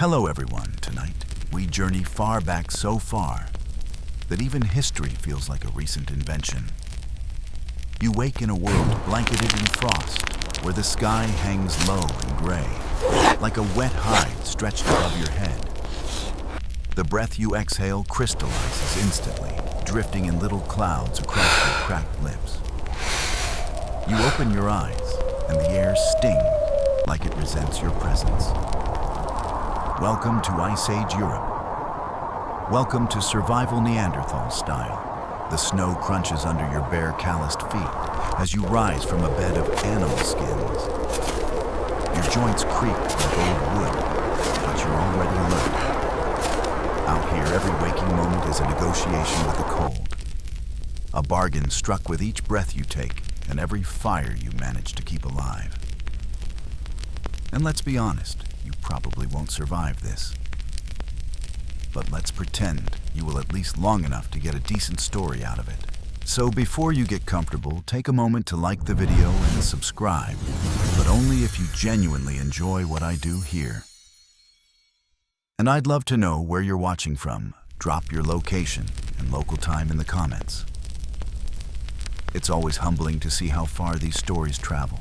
Hello everyone. Tonight, we journey far back, so far that even history feels like a recent invention. You wake in a world blanketed in frost, where the sky hangs low and gray, like a wet hide stretched above your head. The breath you exhale crystallizes instantly, drifting in little clouds across your cracked lips. You open your eyes, and the air stings like it resents your presence. Welcome to Ice Age Europe. Welcome to survival Neanderthal style. The snow crunches under your bare, calloused feet as you rise from a bed of animal skins. Your joints creak like old wood, but you're already alert. Out here, every waking moment is a negotiation with the cold. A bargain struck with each breath you take and every fire you manage to keep alive. And let's be honest, you probably won't survive this. But let's pretend you will at least long enough to get a decent story out of it. So before you get comfortable, take a moment to like the video and subscribe, but only if you genuinely enjoy what I do here. And I'd love to know where you're watching from. Drop your location and local time in the comments. It's always humbling to see how far these stories travel.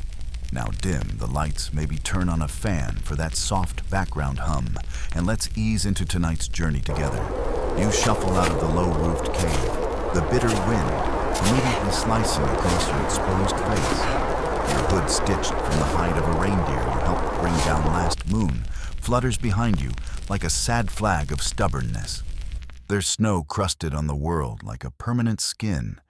Now dim the lights, maybe turn on a fan for that soft background hum, and let's ease into tonight's journey together. You shuffle out of the low-roofed cave, the bitter wind immediately slicing across your exposed face. Your hood stitched from the hide of a reindeer you helped bring down last moon flutters behind you like a sad flag of stubbornness. There's snow crusted on the world like a permanent skin,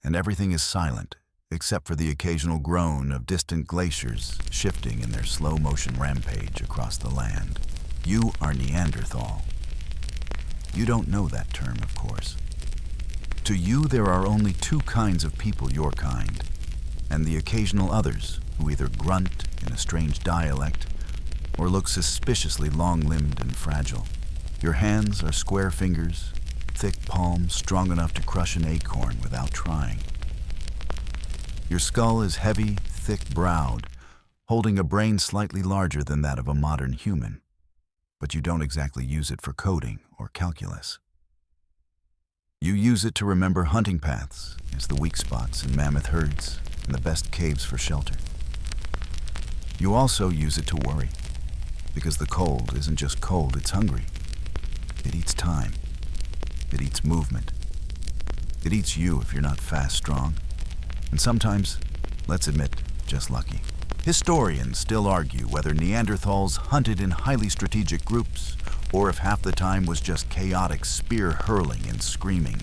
and everything is silent, except for the occasional groan of distant glaciers shifting in their slow-motion rampage across the land. You are Neanderthal. You don't know that term, of course. To you, there are only two kinds of people your kind, and the occasional others who either grunt in a strange dialect or look suspiciously long-limbed and fragile. Your hands are square fingers, thick palms strong enough to crush an acorn without trying. Your skull is heavy, thick-browed, holding a brain slightly larger than that of a modern human, but you don't exactly use it for coding or calculus. You use it to remember hunting paths as the weak spots in mammoth herds and the best caves for shelter. You also use it to worry, because the cold isn't just cold, it's hungry. It eats time. It eats movement. It eats you if you're not fast, strong. And sometimes, let's admit, just lucky. Historians still argue whether Neanderthals hunted in highly strategic groups or if half the time was just chaotic spear hurling and screaming.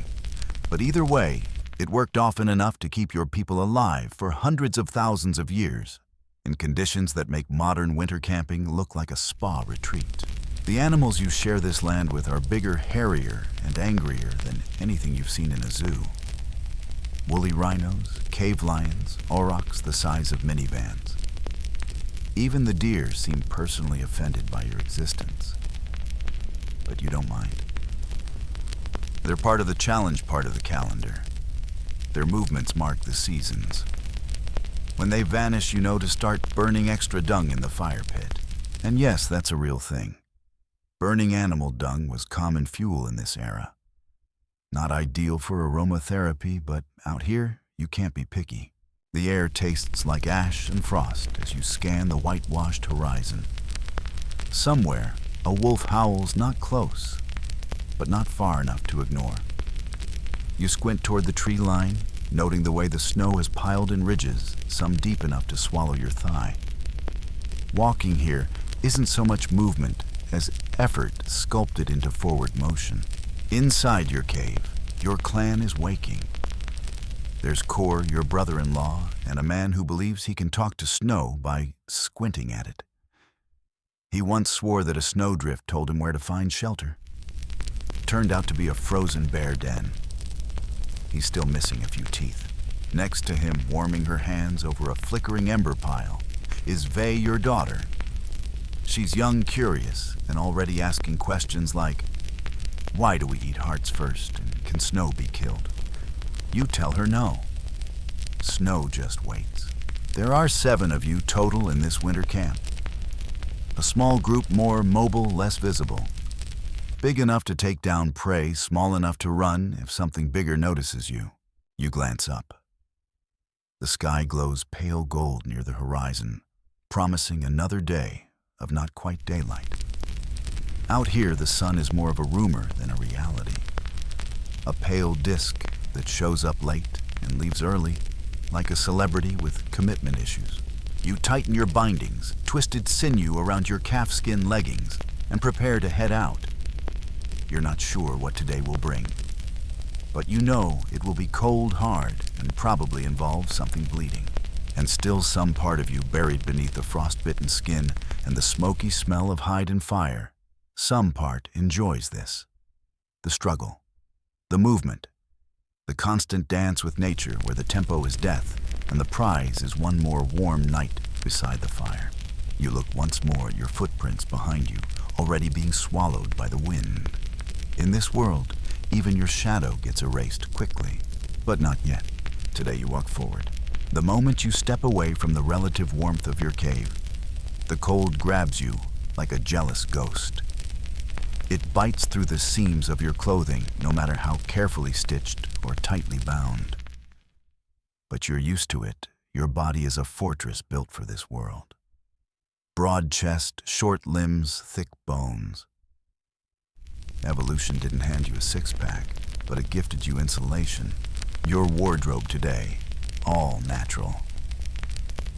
But either way, it worked often enough to keep your people alive for hundreds of thousands of years in conditions that make modern winter camping look like a spa retreat. The animals you share this land with are bigger, hairier, and angrier than anything you've seen in a zoo. Woolly rhinos, cave lions, aurochs the size of minivans. Even the deer seem personally offended by your existence. But you don't mind. They're part of the challenge part of the calendar. Their movements mark the seasons. When they vanish, you know to start burning extra dung in the fire pit. And yes, that's a real thing. Burning animal dung was common fuel in this era. Not ideal for aromatherapy, but out here, you can't be picky. The air tastes like ash and frost as you scan the whitewashed horizon. Somewhere, a wolf howls not close, but not far enough to ignore. You squint toward the tree line, noting the way the snow is piled in ridges, some deep enough to swallow your thigh. Walking here isn't so much movement as effort sculpted into forward motion. Inside your cave, your clan is waking. There's Kor, your brother-in-law, and a man who believes he can talk to snow by squinting at it. He once swore that a snowdrift told him where to find shelter. Turned out to be a frozen bear den. He's still missing a few teeth. Next to him, warming her hands over a flickering ember pile, is Vey, your daughter. She's young, curious, and already asking questions like, why do we eat hearts first, and can snow be killed? You tell her no. Snow just waits. There are 7 of you total in this winter camp. A small group, more mobile, less visible. Big enough to take down prey, small enough to run if something bigger notices you. You glance up. The sky glows pale gold near the horizon, promising another day of not quite daylight. Out here, the sun is more of a rumor than a reality. A pale disk that shows up late and leaves early, like a celebrity with commitment issues. You tighten your bindings, twisted sinew around your calfskin leggings, and prepare to head out. You're not sure what today will bring, but you know it will be cold hard and probably involve something bleeding. And still some part of you buried beneath the frostbitten skin and the smoky smell of hide and fire. Some part enjoys this. The struggle, the movement, the constant dance with nature where the tempo is death and the prize is one more warm night beside the fire. You look once more at your footprints behind you, already being swallowed by the wind. In this world, even your shadow gets erased quickly, but not yet. Today you walk forward. The moment you step away from the relative warmth of your cave, the cold grabs you like a jealous ghost. It bites through the seams of your clothing, no matter how carefully stitched or tightly bound. But you're used to it. Your body is a fortress built for this world. Broad chest, short limbs, thick bones. Evolution didn't hand you a six-pack, but it gifted you insulation. Your wardrobe today, all natural.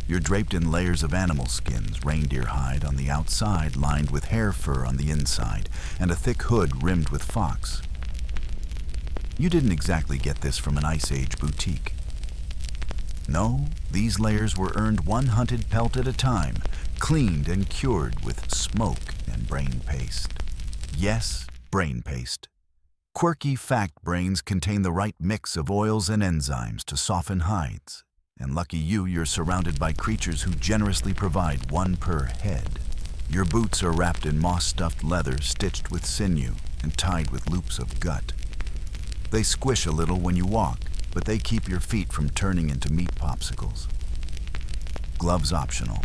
You're draped in layers of animal skins, reindeer hide on the outside, lined with hair fur on the inside, and a thick hood rimmed with fox. You didn't exactly get this from an Ice Age boutique. No, these layers were earned one hunted pelt at a time, cleaned and cured with smoke and brain paste. Yes, brain paste. Quirky fact brains contain the right mix of oils and enzymes to soften hides. And lucky you're surrounded by creatures who generously provide one per head. Your boots are wrapped in moss-stuffed leather stitched with sinew and tied with loops of gut. They squish a little when you walk, but they keep your feet from turning into meat popsicles. Gloves optional.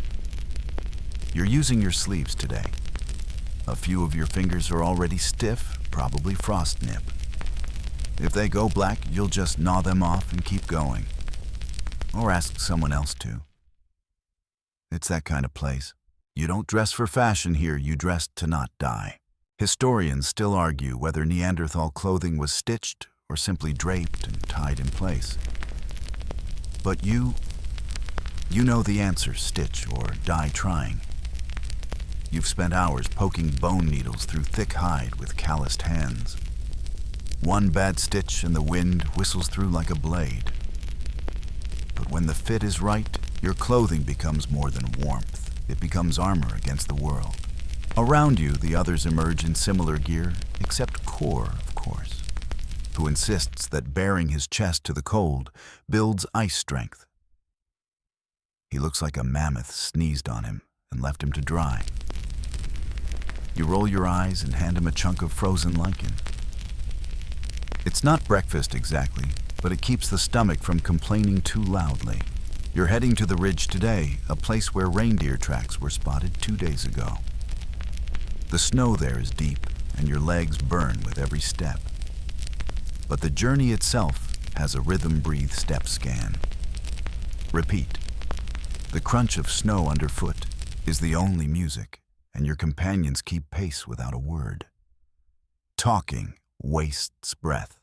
You're using your sleeves today. A few of your fingers are already stiff, probably frost nip. If they go black, you'll just gnaw them off and keep going. Or ask someone else to. It's that kind of place. You don't dress for fashion here, you dress to not die. Historians still argue whether Neanderthal clothing was stitched or simply draped and tied in place. But you know the answer, stitch or die trying. You've spent hours poking bone needles through thick hide with calloused hands. One bad stitch and the wind whistles through like a blade. But when the fit is right, your clothing becomes more than warmth. It becomes armor against the world. Around you, the others emerge in similar gear, except Core, of course, who insists that baring his chest to the cold builds ice strength. He looks like a mammoth sneezed on him and left him to dry. You roll your eyes and hand him a chunk of frozen lichen. It's not breakfast exactly, but it keeps the stomach from complaining too loudly. You're heading to the ridge today, a place where reindeer tracks were spotted 2 days ago. The snow there is deep, and your legs burn with every step. But the journey itself has a rhythm-breathe step scan. Repeat. The crunch of snow underfoot is the only music, and your companions keep pace without a word. Talking wastes breath.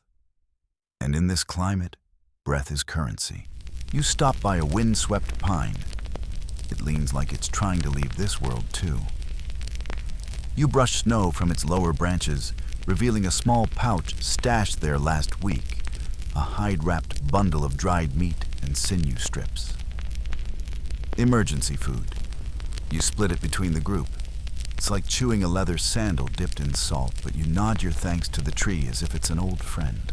And in this climate, breath is currency. You stop by a wind-swept pine. It leans like it's trying to leave this world too. You brush snow from its lower branches, revealing a small pouch stashed there last week, a hide-wrapped bundle of dried meat and sinew strips. Emergency food. You split it between the group. It's like chewing a leather sandal dipped in salt, but you nod your thanks to the tree as if it's an old friend.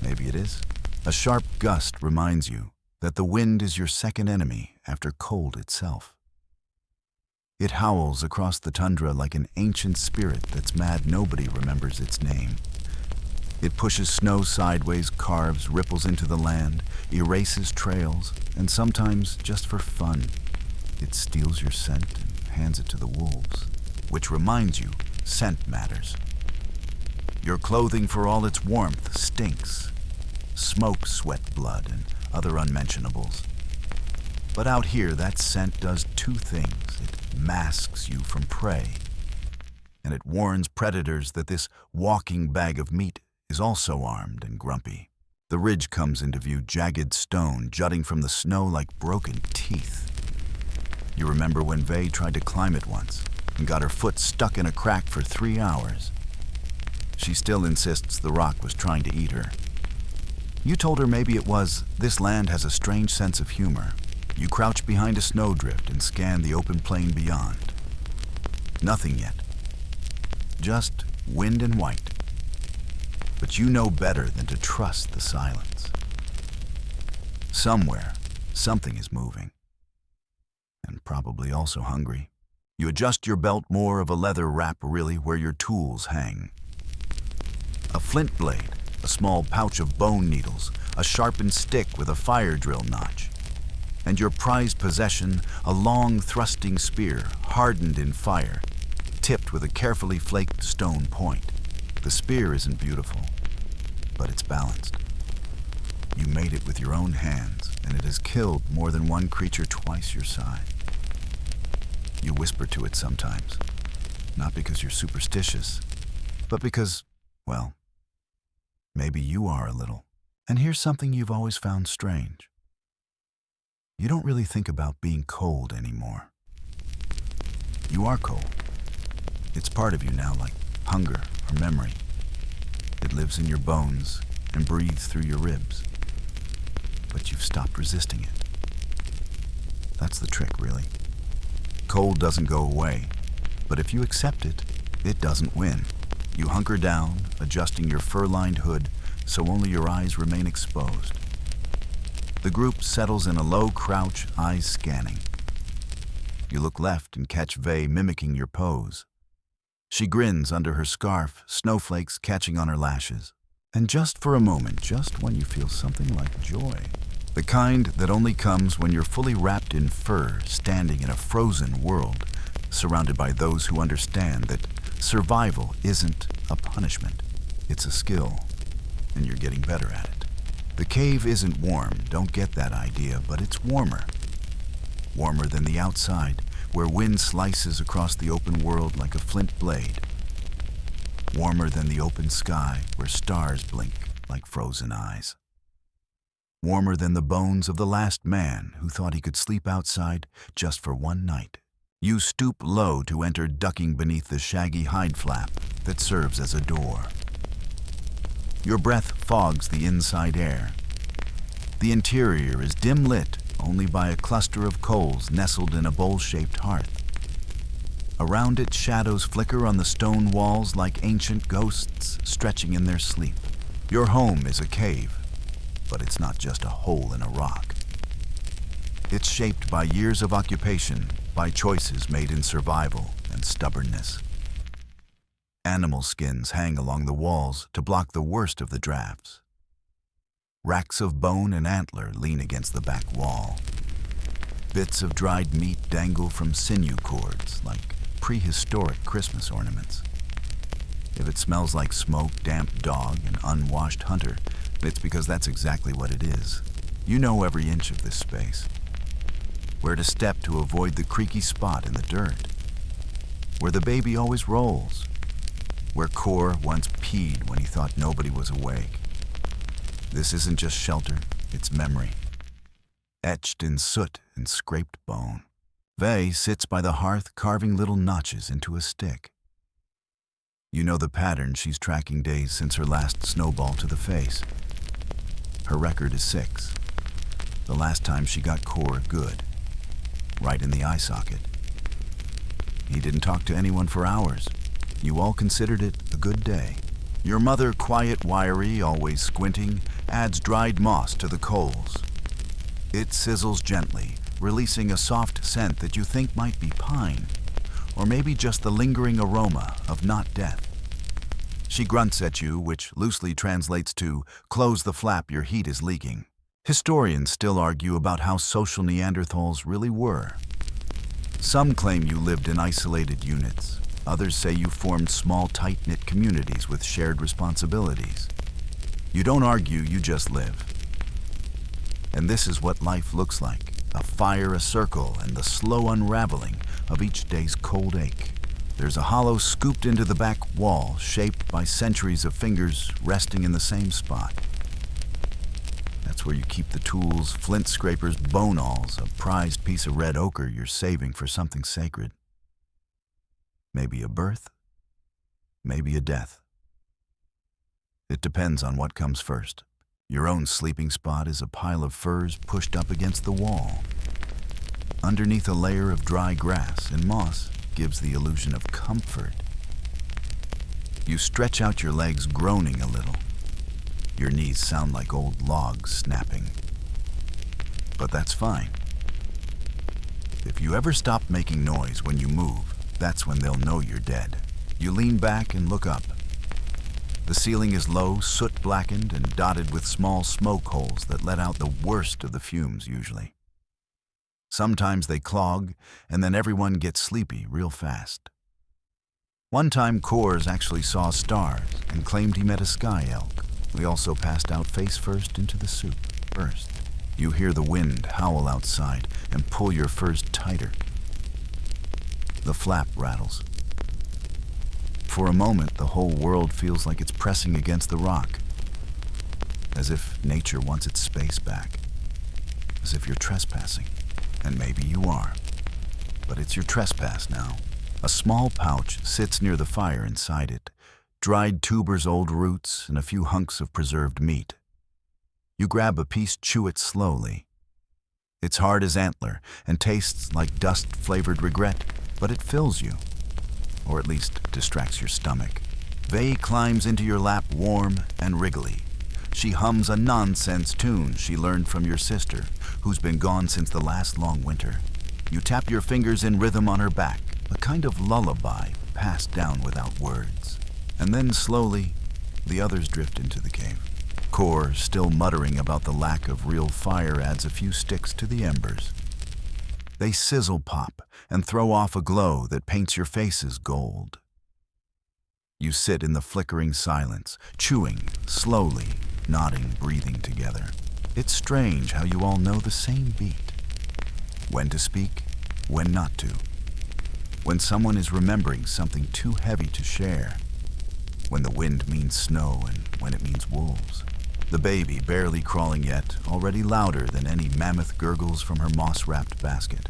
Maybe it is. A sharp gust reminds you that the wind is your second enemy after cold itself. It howls across the tundra like an ancient spirit that's mad nobody remembers its name. It pushes snow sideways, carves ripples into the land, erases trails, and sometimes, just for fun, it steals your scent and hands it to the wolves, which reminds you, scent matters. Your clothing, for all its warmth, stinks. Smoke, sweat, blood, and other unmentionables. But out here, that scent does two things. It masks you from prey, and it warns predators that this walking bag of meat is also armed and grumpy. The ridge comes into view, jagged stone jutting from the snow like broken teeth. You remember when Vey tried to climb it once and got her foot stuck in a crack for 3 hours. She still insists the rock was trying to eat her. You told her maybe it was, this land has a strange sense of humor. You crouch behind a snowdrift and scan the open plain beyond. Nothing yet. Just wind and white. But you know better than to trust the silence. Somewhere, something is moving. And probably also hungry. You adjust your belt, more of a leather wrap really, where your tools hang. A flint blade, a small pouch of bone needles, a sharpened stick with a fire drill notch. And your prized possession, a long thrusting spear, hardened in fire, tipped with a carefully flaked stone point. The spear isn't beautiful, but it's balanced. You made it with your own hands, and it has killed more than one creature twice your size. You whisper to it sometimes, not because you're superstitious, but because, well, maybe you are a little. And here's something you've always found strange. You don't really think about being cold anymore. You are cold. It's part of you now, like hunger or memory. It lives in your bones and breathes through your ribs. But you've stopped resisting it. That's the trick, really. Cold doesn't go away, but if you accept it, it doesn't win. You hunker down, adjusting your fur-lined hood so only your eyes remain exposed. The group settles in a low crouch, eyes scanning. You look left and catch Vey mimicking your pose. She grins under her scarf, snowflakes catching on her lashes. And just for a moment, just when you feel something like joy, the kind that only comes when you're fully wrapped in fur, standing in a frozen world, surrounded by those who understand that survival isn't a punishment, it's a skill, and you're getting better at it. The cave isn't warm, don't get that idea, but it's warmer. Warmer than the outside, where wind slices across the open world like a flint blade. Warmer than the open sky, where stars blink like frozen eyes. Warmer than the bones of the last man who thought he could sleep outside just for one night. You stoop low to enter, ducking beneath the shaggy hide flap that serves as a door. Your breath fogs the inside air. The interior is dim lit only by a cluster of coals nestled in a bowl-shaped hearth. Around it, shadows flicker on the stone walls like ancient ghosts stretching in their sleep. Your home is a cave, but it's not just a hole in a rock. It's shaped by years of occupation, by choices made in survival and stubbornness. Animal skins hang along the walls to block the worst of the drafts. Racks of bone and antler lean against the back wall. Bits of dried meat dangle from sinew cords like prehistoric Christmas ornaments. If it smells like smoke, damp dog, and unwashed hunter, it's because that's exactly what it is. You know every inch of this space. Where to step to avoid the creaky spot in the dirt. Where the baby always rolls. Where Core once peed when he thought nobody was awake. This isn't just shelter, it's memory. Etched in soot and scraped bone. Vey sits by the hearth, carving little notches into a stick. You know the pattern she's tracking days since her last snowball to the face. Her record is 6. The last time she got Core good. Right in the eye socket. He didn't talk to anyone for hours. You all considered it a good day. Your mother, quiet, wiry, always squinting, adds dried moss to the coals. It sizzles gently, releasing a soft scent that you think might be pine, or maybe just the lingering aroma of not death. She grunts at you, which loosely translates to, "Close the flap, your heat is leaking." Historians still argue about how social Neanderthals really were. Some claim you lived in isolated units. Others say you formed small, tight-knit communities with shared responsibilities. You don't argue, you just live. And this is what life looks like: a fire, a circle, and the slow unraveling of each day's cold ache. There's a hollow scooped into the back wall, shaped by centuries of fingers resting in the same spot. That's where you keep the tools, flint scrapers, bone awls, a prized piece of red ochre you're saving for something sacred. Maybe a birth, maybe a death. It depends on what comes first. Your own sleeping spot is a pile of furs pushed up against the wall. Underneath a layer of dry grass and moss gives the illusion of comfort. You stretch out your legs, groaning a little. Your knees sound like old logs snapping. But that's fine. If you ever stop making noise when you move, that's when they'll know you're dead. You lean back and look up. The ceiling is low, soot-blackened, and dotted with small smoke holes that let out the worst of the fumes usually. Sometimes they clog, and then everyone gets sleepy real fast. One time, Coors actually saw stars and claimed he met a sky elk. We also passed out face first into the soup. First, you hear the wind howl outside and pull your furs tighter. The flap rattles. For a moment, the whole world feels like it's pressing against the rock, as if nature wants its space back, as if you're trespassing. And maybe you are, but it's your trespass now. A small pouch sits near the fire inside it, dried tubers, old roots, and a few hunks of preserved meat. You grab a piece, chew it slowly. It's hard as antler and tastes like dust-flavored regret, but it fills you, or at least distracts your stomach. Vey climbs into your lap, warm and wriggly. She hums a nonsense tune she learned from your sister, who's been gone since the last long winter. You tap your fingers in rhythm on her back, a kind of lullaby passed down without words. And then slowly, the others drift into the cave. Core, still muttering about the lack of real fire, adds a few sticks to the embers. They sizzle pop and throw off a glow that paints your faces gold. You sit in the flickering silence, chewing, slowly, nodding, breathing together. It's strange how you all know the same beat. When to speak, when not to. When someone is remembering something too heavy to share. When the wind means snow and when it means wolves. The baby, barely crawling yet, already louder than any mammoth gurgles from her moss-wrapped basket.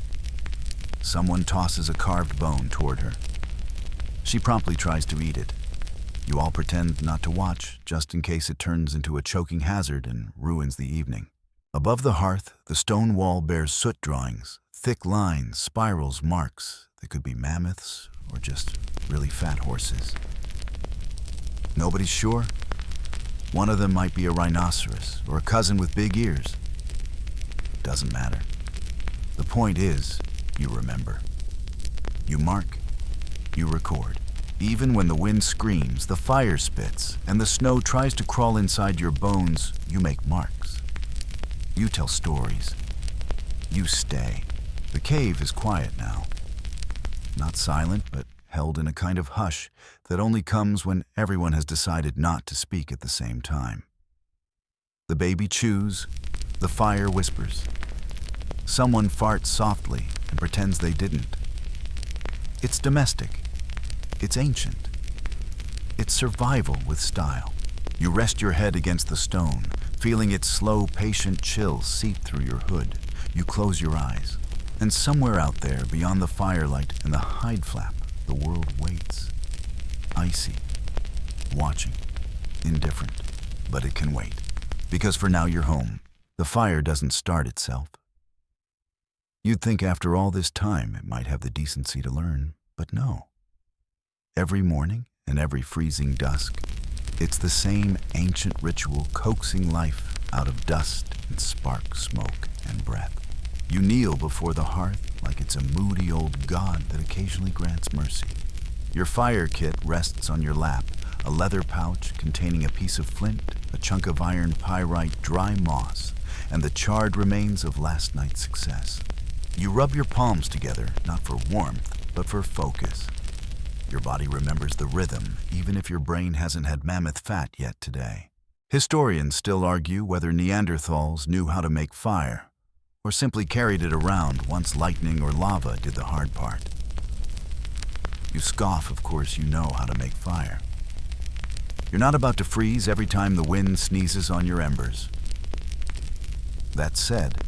Someone tosses a carved bone toward her. She promptly tries to eat it. You all pretend not to watch, just in case it turns into a choking hazard and ruins the evening. Above the hearth, the stone wall bears soot drawings, thick lines, spirals, marks that could be mammoths or just really fat horses. Nobody's sure. One of them might be a rhinoceros or a cousin with big ears. Doesn't matter. The point is, you remember. You mark, you record. Even when the wind screams, the fire spits, and the snow tries to crawl inside your bones, you make marks. You tell stories. You stay. The cave is quiet now. Not silent, but held in a kind of hush that only comes when everyone has decided not to speak at the same time. The baby chews, the fire whispers. Someone farts softly and pretends they didn't. It's domestic. It's ancient. It's survival with style. You rest your head against the stone, feeling its slow, patient chill seep through your hood. You close your eyes, and somewhere out there, beyond the firelight and the hide flap, the world waits. Icy, watching, indifferent, but it can wait. Because for now you're home. The fire doesn't start itself. You'd think after all this time it might have the decency to learn, but no. Every morning and every freezing dusk, it's the same ancient ritual coaxing life out of dust and spark, smoke, and breath. You kneel before the hearth like it's a moody old god that occasionally grants mercy. Your fire kit rests on your lap, a leather pouch containing a piece of flint, a chunk of iron pyrite, dry moss, and the charred remains of last night's success. You rub your palms together, not for warmth, but for focus. Your body remembers the rhythm, even if your brain hasn't had mammoth fat yet today. Historians still argue whether Neanderthals knew how to make fire, or simply carried it around once lightning or lava did the hard part. You scoff, of course you know how to make fire. You're not about to freeze every time the wind sneezes on your embers. That said,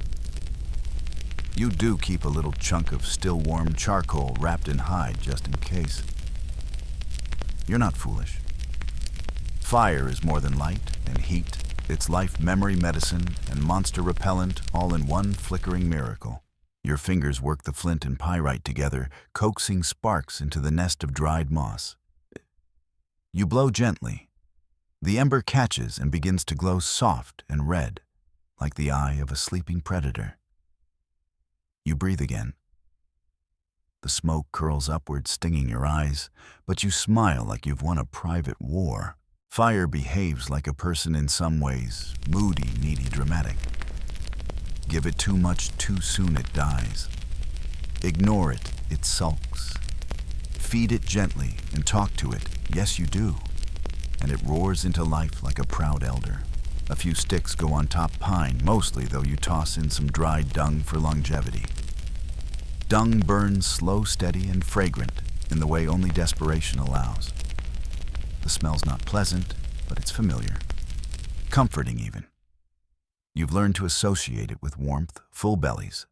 you do keep a little chunk of still warm charcoal wrapped in hide just in case. You're not foolish. Fire is more than light and heat. It's life, memory, medicine, and monster repellent all in one flickering miracle. Your fingers work the flint and pyrite together, coaxing sparks into the nest of dried moss. You blow gently. The ember catches and begins to glow soft and red, like the eye of a sleeping predator. You breathe again. The smoke curls upward, stinging your eyes, but you smile like you've won a private war. Fire behaves like a person in some ways, moody, needy, dramatic. Give it too much, too soon it dies. Ignore it, it sulks. Feed it gently and talk to it, yes you do. And it roars into life like a proud elder. A few sticks go on top pine, mostly though you toss in some dried dung for longevity. Dung burns slow, steady, and fragrant in the way only desperation allows. The smell's not pleasant, but it's familiar. Comforting even. You've learned to associate it with warmth, full bellies,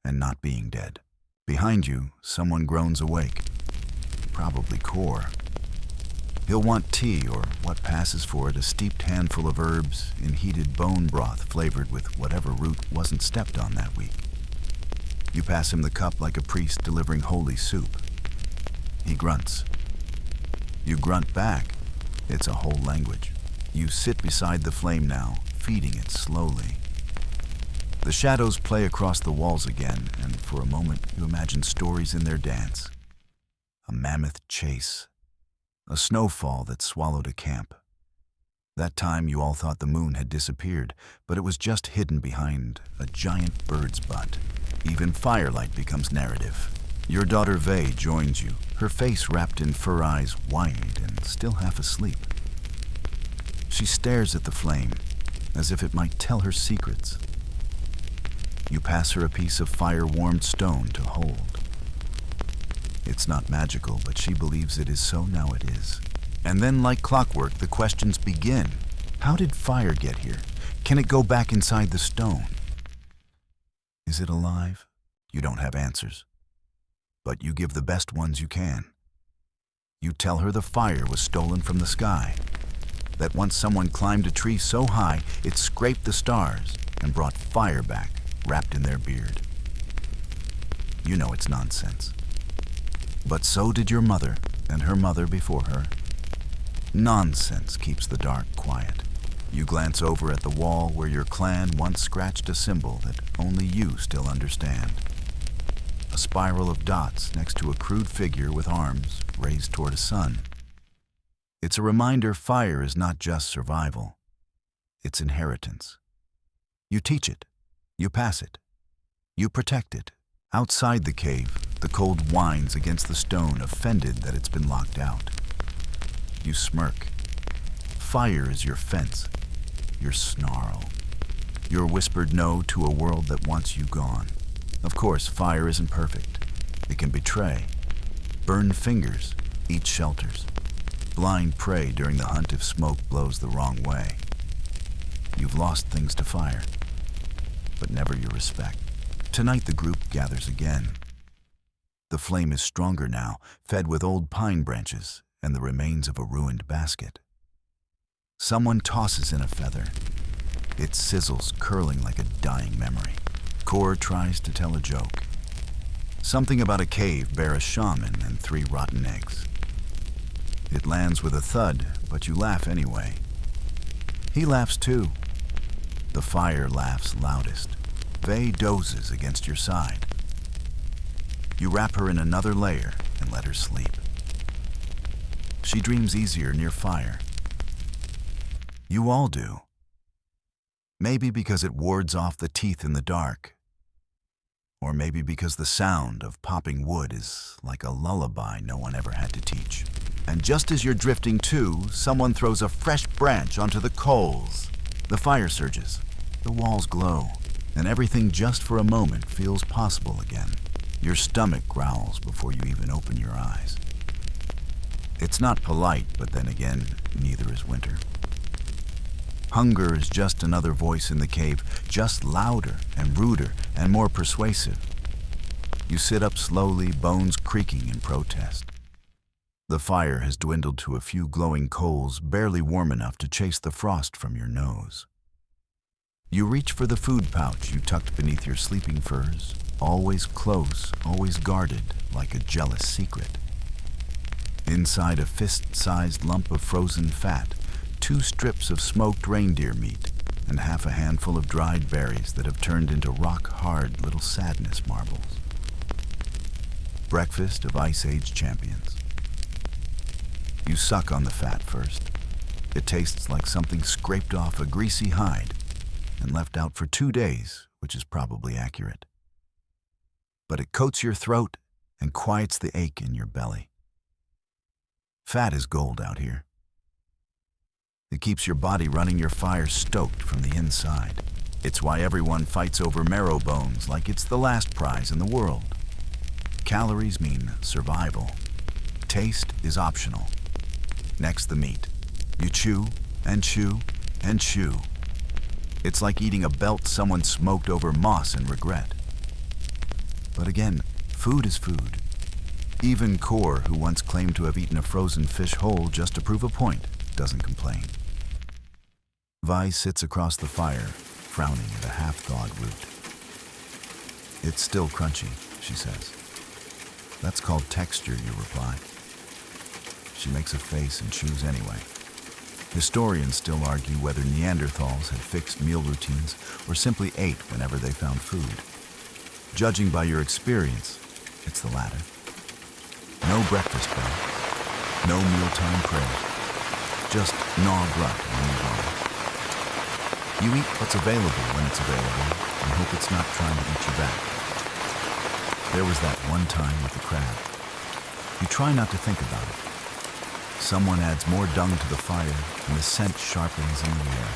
and not being dead. Behind you, someone groans awake. Probably Core. He'll want tea or what passes for it, a steeped handful of herbs in heated bone broth flavored with whatever root wasn't stepped on that week. You pass him the cup like a priest delivering holy soup. He grunts. You grunt back. It's a whole language. You sit beside the flame now, feeding it slowly. The shadows play across the walls again, and for a moment you imagine stories in their dance. A mammoth chase. A snowfall that swallowed a camp. That time you all thought the moon had disappeared, but it was just hidden behind a giant bird's butt. Even firelight becomes narrative. Your daughter Vey joins you, her face wrapped in fur eyes wide and still half asleep. She stares at the flame, as if it might tell her secrets. You pass her a piece of fire-warmed stone to hold. It's not magical, but she believes it is, so now it is. And then, like clockwork, the questions begin. How did fire get here? Can it go back inside the stone? Is it alive? You don't have answers. But you give the best ones you can. You tell her the fire was stolen from the sky. That once someone climbed a tree so high, it scraped the stars and brought fire back, wrapped in their beard. You know it's nonsense. But so did your mother and her mother before her. Nonsense keeps the dark quiet. You glance over at the wall where your clan once scratched a symbol that only you still understand. A spiral of dots next to a crude figure with arms raised toward a sun. It's a reminder fire is not just survival. It's inheritance. You teach it. You pass it. You protect it. Outside the cave, the cold whines against the stone, offended that it's been locked out. You smirk. Fire is your fence, your snarl, your whispered no to a world that wants you gone. Of course, fire isn't perfect. It can betray, burn fingers, eat shelters, blind prey during the hunt if smoke blows the wrong way. You've lost things to fire, but never your respect. Tonight the group gathers again. The flame is stronger now, fed with old pine branches and the remains of a ruined basket. Someone tosses in a feather. It sizzles, curling like a dying memory. Core tries to tell a joke. Something about a cave bear a shaman and 3 rotten eggs. It lands with a thud, but you laugh anyway. He laughs too. The fire laughs loudest. Vey dozes against your side. You wrap her in another layer and let her sleep. She dreams easier near fire. You all do. Maybe because it wards off the teeth in the dark. Or maybe because the sound of popping wood is like a lullaby no one ever had to teach. And just as you're drifting too, someone throws a fresh branch onto the coals. The fire surges, the walls glow, and everything just for a moment feels possible again. Your stomach growls before you even open your eyes. It's not polite, but then again, neither is winter. Hunger is just another voice in the cave, just louder and ruder and more persuasive. You sit up slowly, bones creaking in protest. The fire has dwindled to a few glowing coals, barely warm enough to chase the frost from your nose. You reach for the food pouch you tucked beneath your sleeping furs, always close, always guarded, like a jealous secret. Inside a fist-sized lump of frozen fat, 2 strips of smoked reindeer meat, and half a handful of dried berries that have turned into rock-hard little sadness marbles. Breakfast of Ice Age champions. You suck on the fat first. It tastes like something scraped off a greasy hide and left out for 2 days, which is probably accurate. But it coats your throat and quiets the ache in your belly. Fat is gold out here. It keeps your body running, your fire stoked from the inside. It's why everyone fights over marrow bones like it's the last prize in the world. Calories mean survival. Taste is optional. Next, the meat. You chew and chew and chew. It's like eating a belt someone smoked over moss and regret. But again, food is food. Even Core, who once claimed to have eaten a frozen fish whole just to prove a point, doesn't complain. Vi sits across the fire, frowning at a half-thawed root. It's still crunchy, she says. That's called texture, you reply. She makes a face and chews anyway. Historians still argue whether Neanderthals had fixed meal routines or simply ate whenever they found food. Judging by your experience, it's the latter. No breakfast bell, no mealtime prayer, just gnaw grunt and move on. You eat what's available when it's available and hope it's not trying to eat you back. There was that one time with the crab. You try not to think about it. Someone adds more dung to the fire and the scent sharpens in the air.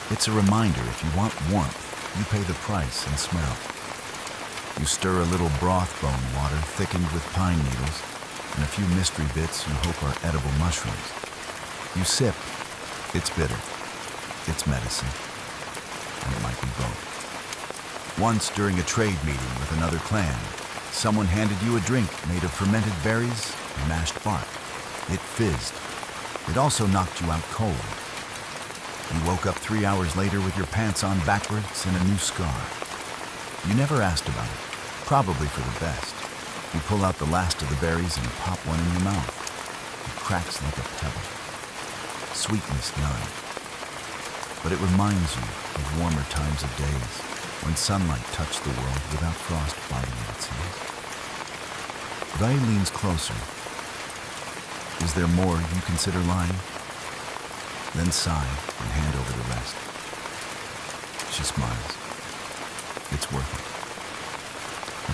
It's a reminder if you want warmth, you pay the price in smell. You stir a little broth bone water thickened with pine needles and a few mystery bits you hope are edible mushrooms. You sip. It's bitter. It's medicine. And it might be both. Once during a trade meeting with another clan, someone handed you a drink made of fermented berries and mashed bark. It fizzed. It also knocked you out cold. You woke up 3 hours later with your pants on backwards and a new scar. You never asked about it, probably for the best. You pull out the last of the berries and pop one in your mouth. It cracks like a pebble. Sweetness none. But it reminds you of warmer times of days when sunlight touched the world without frost biting at its heels. Vi leans closer. Is there more you consider lying? Then sigh and hand over the rest. She smiles. It's worth it.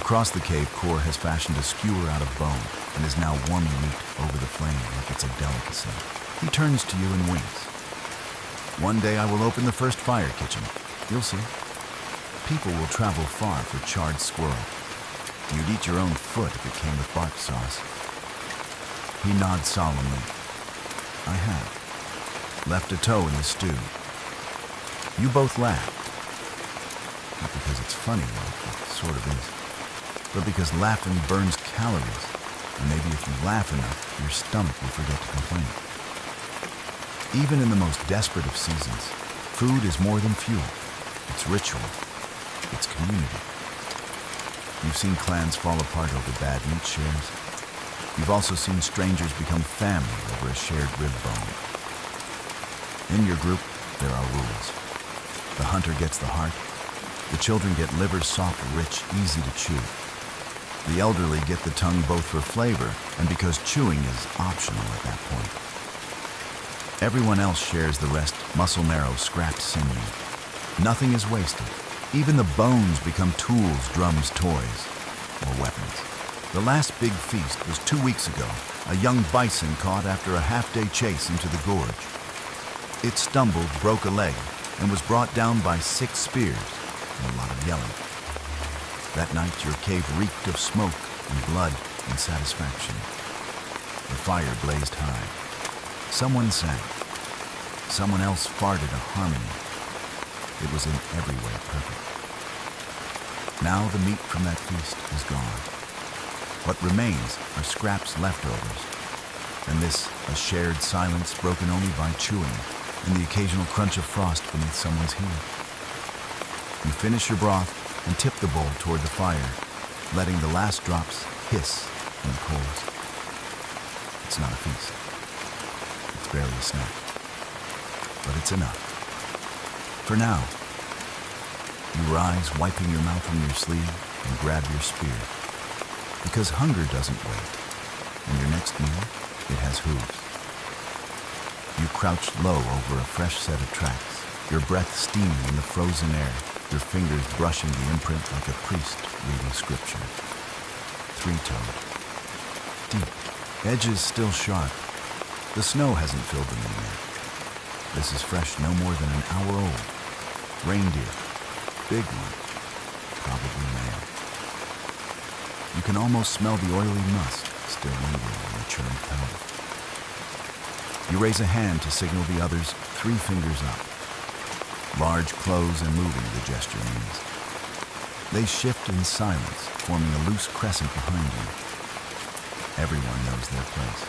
Across the cave, Core has fashioned a skewer out of bone and is now warming meat over the flame like it's a delicacy. He turns to you and winks. One day I will open the first fire kitchen. You'll see. People will travel far for charred squirrel. You'd eat your own foot if it came with bark sauce. He nods solemnly. I have. Left a toe in the stew. You both laugh. Not because it's funny, well, it sort of is, but because laughing burns calories, and maybe if you laugh enough, your stomach will forget to complain. Even in the most desperate of seasons, food is more than fuel. It's ritual. It's community. You've seen clans fall apart over bad meat shares. You've also seen strangers become family over a shared rib bone. In your group, there are rules. The hunter gets the heart. The children get liver soft, rich, easy to chew. The elderly get the tongue both for flavor and because chewing is optional at that point. Everyone else shares the rest, muscle marrow, scrapped sinew. Nothing is wasted. Even the bones become tools, drums, toys, or weapons. The last big feast was 2 weeks ago, a young bison caught after a half-day chase into the gorge. It stumbled, broke a leg, and was brought down by 6 spears and a lot of yelling. That night, your cave reeked of smoke and blood and satisfaction. The fire blazed high. Someone sang. Someone else farted a harmony. It was in every way perfect. Now the meat from that feast is gone. What remains are scraps leftovers, and this a shared silence broken only by chewing and the occasional crunch of frost beneath someone's heel. You finish your broth and tip the bowl toward the fire, letting the last drops hiss in the coals. It's not a feast. It's barely a snack. But it's enough. For now. You rise, wiping your mouth on your sleeve, and grab your spear. Because hunger doesn't wait, and your next meal, it has hooves. You crouch low over a fresh set of tracks, your breath steaming in the frozen air, your fingers brushing the imprint like a priest reading scripture. 3-toed. Deep. Edges still sharp. The snow hasn't filled them in yet. This is fresh no more than an hour old. Reindeer. Big one. Probably male. You can almost smell the oily musk still lingering on the churned powder. You raise a hand to signal the others 3 fingers up. Large close and moving, the gesture means. They shift in silence, forming a loose crescent behind you. Everyone knows their place.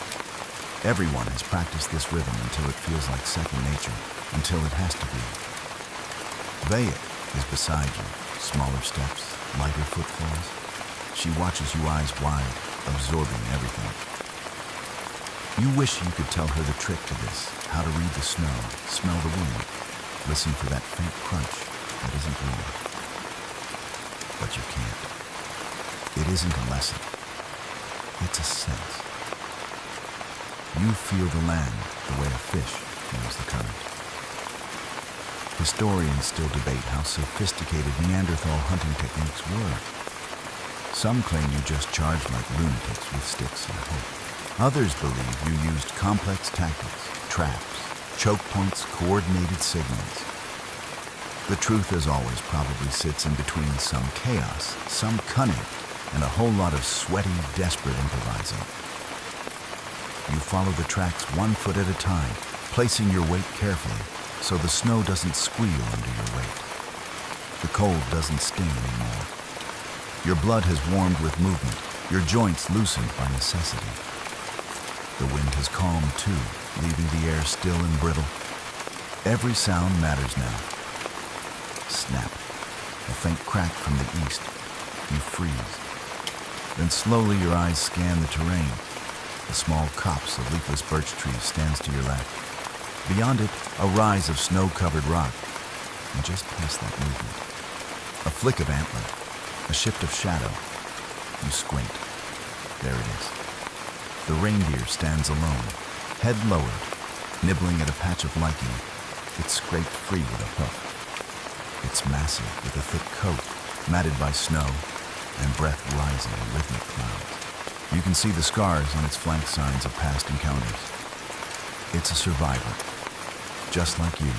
Everyone has practiced this rhythm until it feels like second nature, until it has to be. Vaya is beside you, smaller steps, lighter footfalls. She watches you eyes wide, absorbing everything. You wish you could tell her the trick to this, how to read the snow, smell the wind, listen for that faint crunch that isn't wrong. But you can't. It isn't a lesson. It's a sense. You feel the land the way a fish feels the current. Historians still debate how sophisticated Neanderthal hunting techniques were. Some claim you just charged like lunatics with sticks and hope. Others believe you used complex tactics, traps, choke points, coordinated signals. The truth, as always, probably sits in between some chaos, some cunning, and a whole lot of sweaty, desperate improvising. You follow the tracks 1 foot at a time, placing your weight carefully so the snow doesn't squeal under your weight. The cold doesn't sting anymore. Your blood has warmed with movement, your joints loosened by necessity. The wind has calmed too, leaving the air still and brittle. Every sound matters now. Snap. A faint crack from the east. You freeze. Then slowly your eyes scan the terrain. A small copse of leafless birch trees stands to your left. Beyond it, a rise of snow-covered rock. And just past that movement, a flick of antler, a shift of shadow. You squint. There it is. The reindeer stands alone, head lowered, nibbling at a patch of lichen. It's scraped free with a hoof. It's massive with a thick coat, matted by snow, and breath rising in rhythmic clouds. You can see the scars on its flank signs of past encounters. It's a survivor, just like you.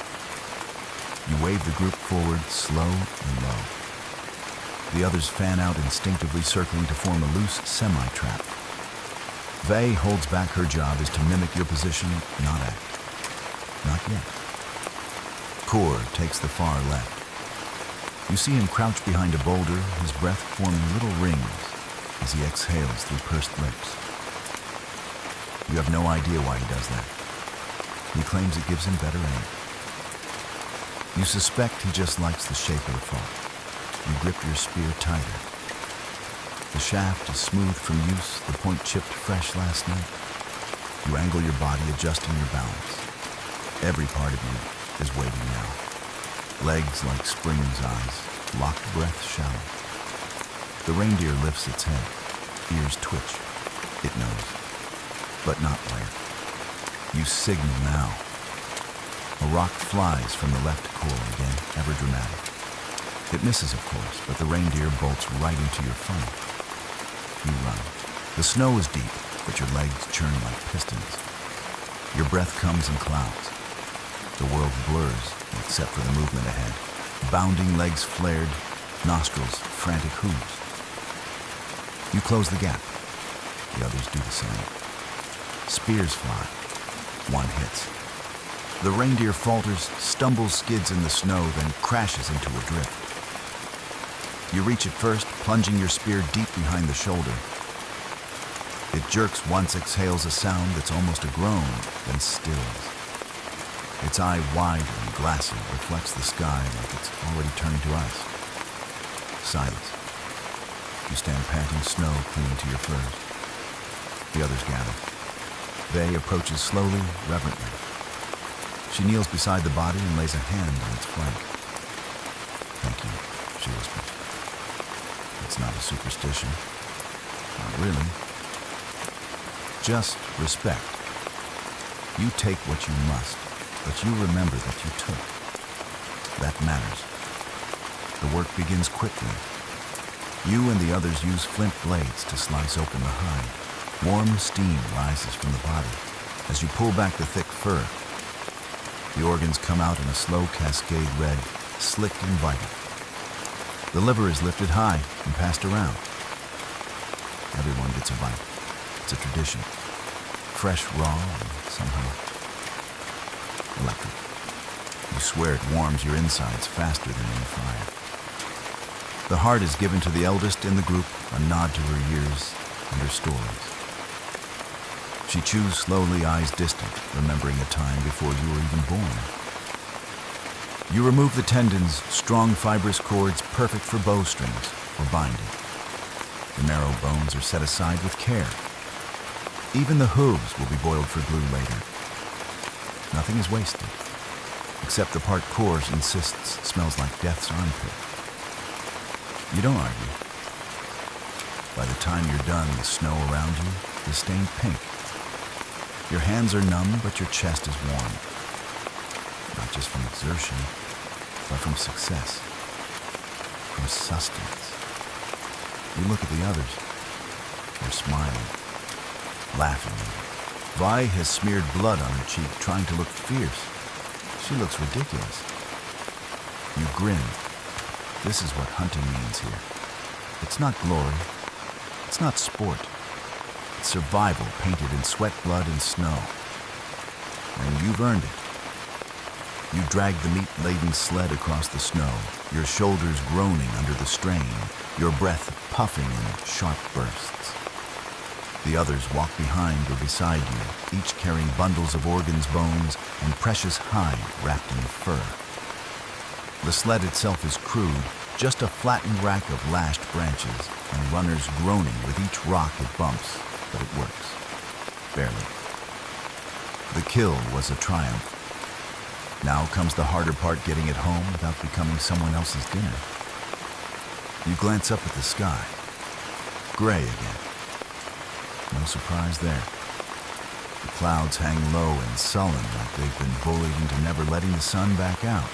You wave the group forward, slow and low. The others fan out, instinctively circling to form a loose semi-trap. Vay holds back. Her job is to mimic your position, not act. Not yet. Kor takes the far left. You see him crouch behind a boulder, his breath forming little rings as he exhales through pursed lips. You have no idea why he does that. He claims it gives him better aim. You suspect he just likes the shape of the fall. You grip your spear tighter. The shaft is smooth from use, the point chipped fresh last night. You angle your body, adjusting your balance. Every part of you is waiting now. Legs like spring's eyes, locked breath shallow. The reindeer lifts its head, ears twitch. It knows, but not where. You signal now. A rock flies from the left core again, ever dramatic. It misses, of course, but the reindeer bolts right into your funnel. You run. The snow is deep, but your legs churn like pistons. Your breath comes in clouds. The world blurs, except for the movement ahead. Bounding legs flared, nostrils frantic hooves. You close the gap. The others do the same. Spears fly. One hits. The reindeer falters, stumbles, skids in the snow, then crashes into a drift. You reach it first, plunging your spear deep behind the shoulder. It jerks once, exhales a sound that's almost a groan, then stills. Its eye wide and glassy reflects the sky like it's already turning to ice. Silence. You stand panting, snow clinging to your furs. The others gather. They approaches slowly, reverently. She kneels beside the body and lays a hand on its flank. "Thank you," she whispers. "It's not a superstition. Not really. Just respect. You take what you must, but you remember that you took. That matters." The work begins quickly. You and the others use flint blades to slice open the hide. Warm steam rises from the body. As you pull back the thick fur, the organs come out in a slow cascade red, slick and vital. The liver is lifted high and passed around. Everyone gets a bite. It's a tradition. Fresh, raw, and somehow electric. You swear it warms your insides faster than any fire. The heart is given to the eldest in the group, a nod to her years and her stories. She chews slowly, eyes distant, remembering a time before you were even born. You remove the tendons, strong fibrous cords perfect for bowstrings or binding. The marrow bones are set aside with care. Even the hooves will be boiled for glue later. Nothing is wasted, except the part Coors insists smells like death's armpit. You don't argue. By the time you're done, the snow around you is stained pink. Your hands are numb, but your chest is warm. Not just from exertion, but from success, from sustenance. You look at the others. They're smiling, laughing. Vi has smeared blood on her cheek, trying to look fierce. She looks ridiculous. You grin. This is what hunting means here. It's not glory. It's not sport. It's survival painted in sweat, blood, and snow. And you've earned it. You drag the meat-laden sled across the snow, your shoulders groaning under the strain, your breath puffing in sharp bursts. The others walk behind or beside you, each carrying bundles of organs, bones, and precious hide wrapped in fur. The sled itself is crude, just a flattened rack of lashed branches, and runners groaning with each rock it bumps, but it works. Barely. The kill was a triumph. Now comes the harder part, getting it home without becoming someone else's dinner. You glance up at the sky. Gray again. No surprise there. The clouds hang low and sullen, like they've been bullied into never letting the sun back out.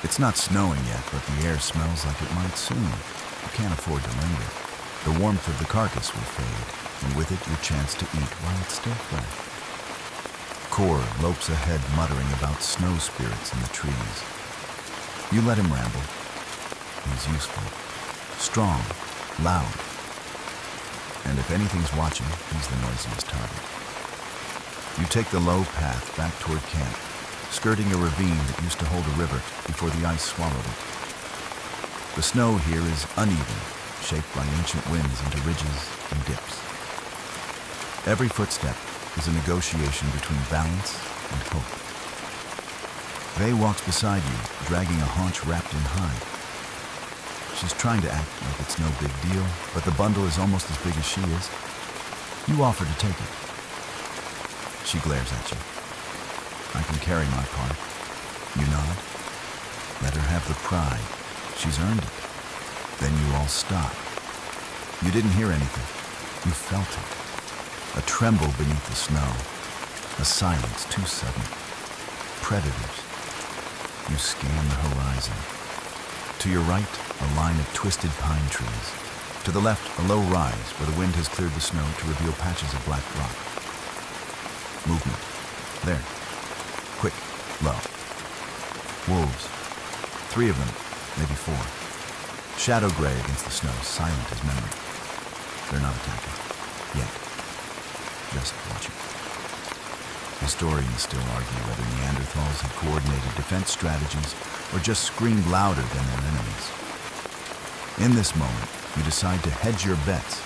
It's not snowing yet, but the air smells like it might soon. You can't afford to linger. The warmth of the carcass will fade, and with it your chance to eat while it's still fresh. Cor lopes ahead, muttering about snow spirits in the trees. You let him ramble. He's useful, strong, loud. And if anything's watching, he's the noisiest target. You take the low path back toward camp, skirting a ravine that used to hold a river before the ice swallowed it. The snow here is uneven, shaped by ancient winds into ridges and dips. Every footstep is a negotiation between balance and hope. Vey walks beside you, dragging a haunch wrapped in hide. She's trying to act like it's no big deal, but the bundle is almost as big as she is. You offer to take it. She glares at you. I can carry my part. You nod. Let her have the pride. She's earned it. Then you all stop. You didn't hear anything. You felt it. A tremble beneath the snow. A silence too sudden. Predators. You scan the horizon. To your right, a line of twisted pine trees. To the left, a low rise where the wind has cleared the snow to reveal patches of black rock. Movement. There. Quick. Low. Wolves. 3 of them, maybe 4. Shadow gray against the snow, silent as memory. They're not attacking. Yet. Just watching. Historians still argue whether Neanderthals had coordinated defense strategies or just screamed louder than their enemies. In this moment, you decide to hedge your bets.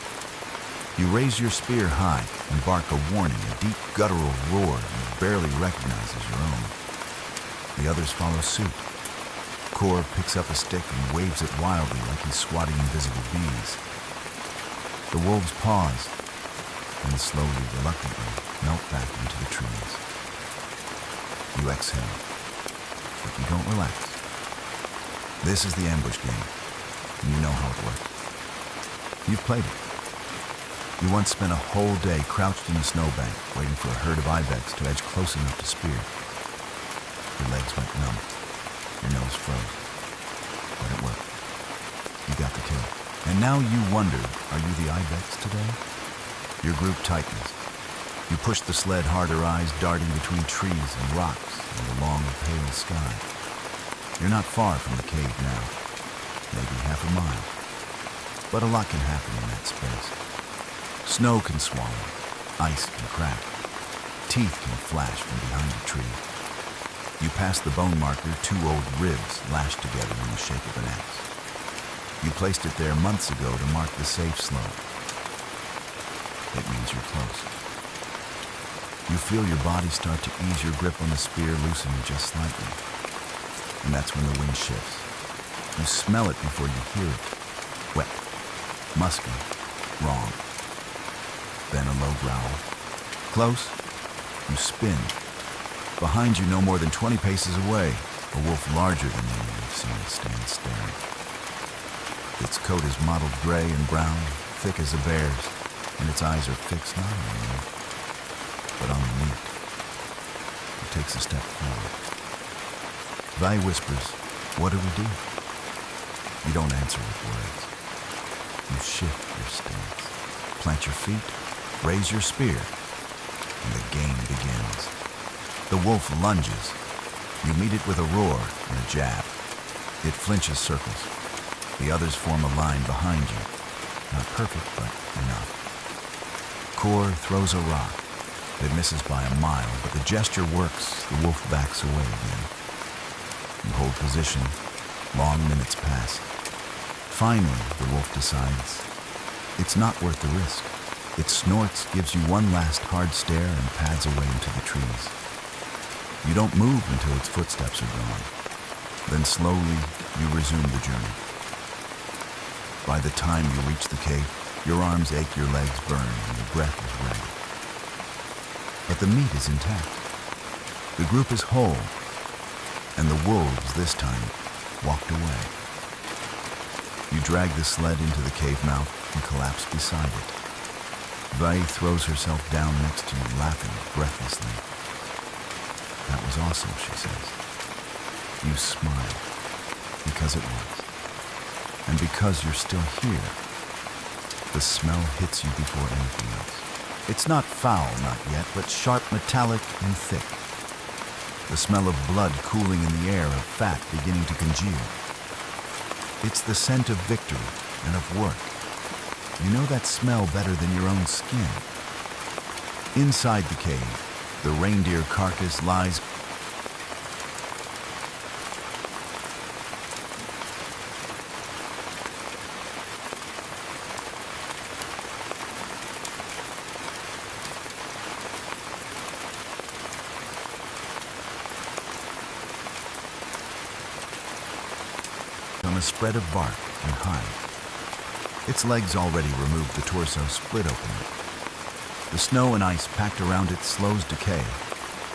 You raise your spear high and bark a warning, a deep guttural roar you barely recognize as your own. The others follow suit. Kor picks up a stick and waves it wildly like he's swatting invisible bees. The wolves pause, and slowly, reluctantly, melt back into the trees. You exhale, but you don't relax. This is the ambush game, and you know how it works. You've played it. You once spent a whole day crouched in a snowbank, waiting for a herd of ibex to edge close enough to spear. Your legs went numb. Your nose froze. But it worked. You got the kill. And now you wonder, are you the ibex today? Your group tightens. You push the sled harder, eyes darting between trees and rocks and the long, pale sky. You're not far from the cave now. Maybe half a mile. But a lot can happen in that space. Snow can swallow. Ice can crack. Teeth can flash from behind a tree. You pass the bone marker, 2 old ribs lashed together in the shape of an axe. You placed it there months ago to mark the safe slope. It means you're close. You feel your body start to ease your grip on the spear, loosening just slightly. And that's when the wind shifts. You smell it before you hear it. Wet, musky, wrong. Then a low growl. Close, you spin. Behind you, no more than 20 paces away, a wolf larger than any you've seen stand staring. Its coat is mottled gray and brown, thick as a bear's, and its eyes are fixed not on you, but on the meat. It takes a step forward. Vi whispers, "What do we do?" You don't answer with words. You shift your stance, plant your feet, raise your spear, and the game begins. The wolf lunges. You meet it with a roar and a jab. It flinches circles. The others form a line behind you. Not perfect, but enough. Kor throws a rock. It misses by a mile, but the gesture works. The wolf backs away again. You hold position. Long minutes pass. Finally, the wolf decides it's not worth the risk. It snorts, gives you one last hard stare, and pads away into the trees. You don't move until its footsteps are gone. Then slowly, you resume the journey. By the time you reach the cave, your arms ache, your legs burn, and your breath is ragged. But the meat is intact. The group is whole, and the wolves, this time, walked away. You drag the sled into the cave mouth and collapse beside it. Vi throws herself down next to you, laughing breathlessly. "That was awesome," she says. You smile, because it was. And because you're still here, the smell hits you before anything else. It's not foul, not yet, but sharp, metallic, and thick. The smell of blood cooling in the air, of fat beginning to congeal. It's the scent of victory and of work. You know that smell better than your own skin. Inside the cave, the reindeer carcass lies on a spread of bark and hide. Its legs already removed, the torso split open. The snow and ice packed around it slows decay,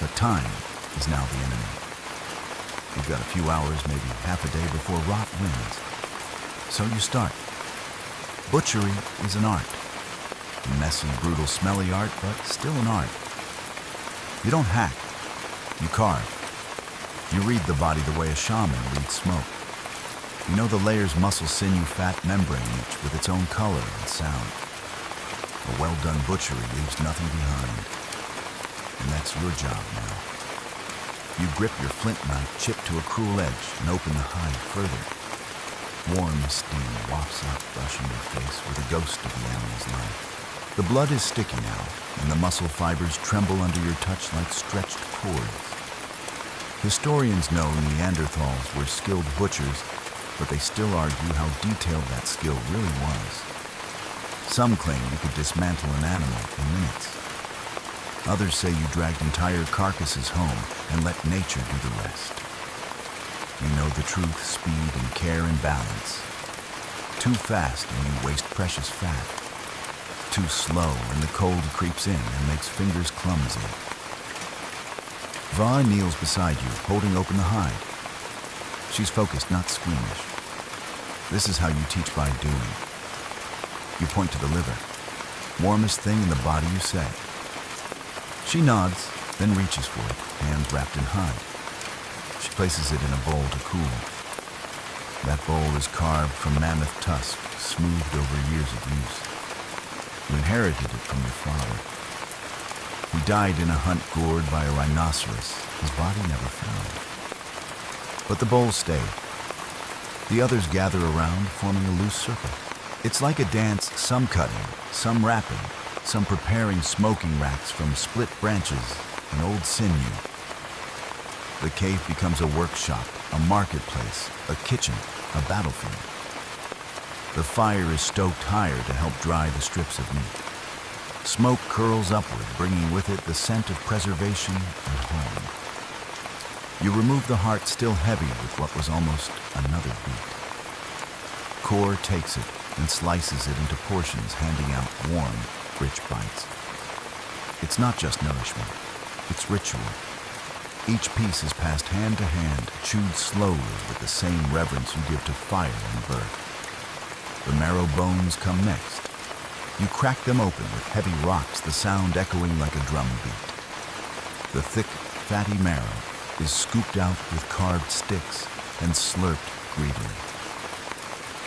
but time is now the enemy. You've got a few hours, maybe half a day before rot wins. So you start. Butchery is an art. Messy, brutal, smelly art, but still an art. You don't hack. You carve. You read the body the way a shaman reads smoke. You know the layers muscle, sinew, fat, membrane, each with its own color and sound. A well-done butchery leaves nothing behind. And that's your job now. You grip your flint knife, chip to a cruel edge, and open the hide further. Warm steam wafts up, brushing your face with a ghost of the animal's life. The blood is sticky now, and the muscle fibers tremble under your touch like stretched cords. Historians know Neanderthals were skilled butchers, but they still argue how detailed that skill really was. Some claim you could dismantle an animal in minutes. Others say you dragged entire carcasses home and let nature do the rest. You know the truth, speed, and care and balance. Too fast and you waste precious fat. Too slow and the cold creeps in and makes fingers clumsy. Va kneels beside you, holding open the hide. She's focused, not squeamish. This is how you teach by doing. You point to the liver. Warmest thing in the body, you say. She nods, then reaches for it, hands wrapped in hide. She places it in a bowl to cool. That bowl is carved from mammoth tusk, smoothed over years of use. You inherited it from your father. He died in a hunt gored by a rhinoceros, his body never found. But the bowl stayed. The others gather around, forming a loose circle. It's like a dance, some cutting, some wrapping, some preparing smoking racks from split branches and old sinew. The cave becomes a workshop, a marketplace, a kitchen, a battlefield. The fire is stoked higher to help dry the strips of meat. Smoke curls upward, bringing with it the scent of preservation and home. You remove the heart, still heavy with what was almost another beat. Core takes it and slices it into portions, handing out warm, rich bites. It's not just nourishment, it's ritual. Each piece is passed hand to hand, chewed slowly with the same reverence you give to fire and birth. The marrow bones come next. You crack them open with heavy rocks, the sound echoing like a drum beat. The thick, fatty marrow is scooped out with carved sticks and slurped greedily.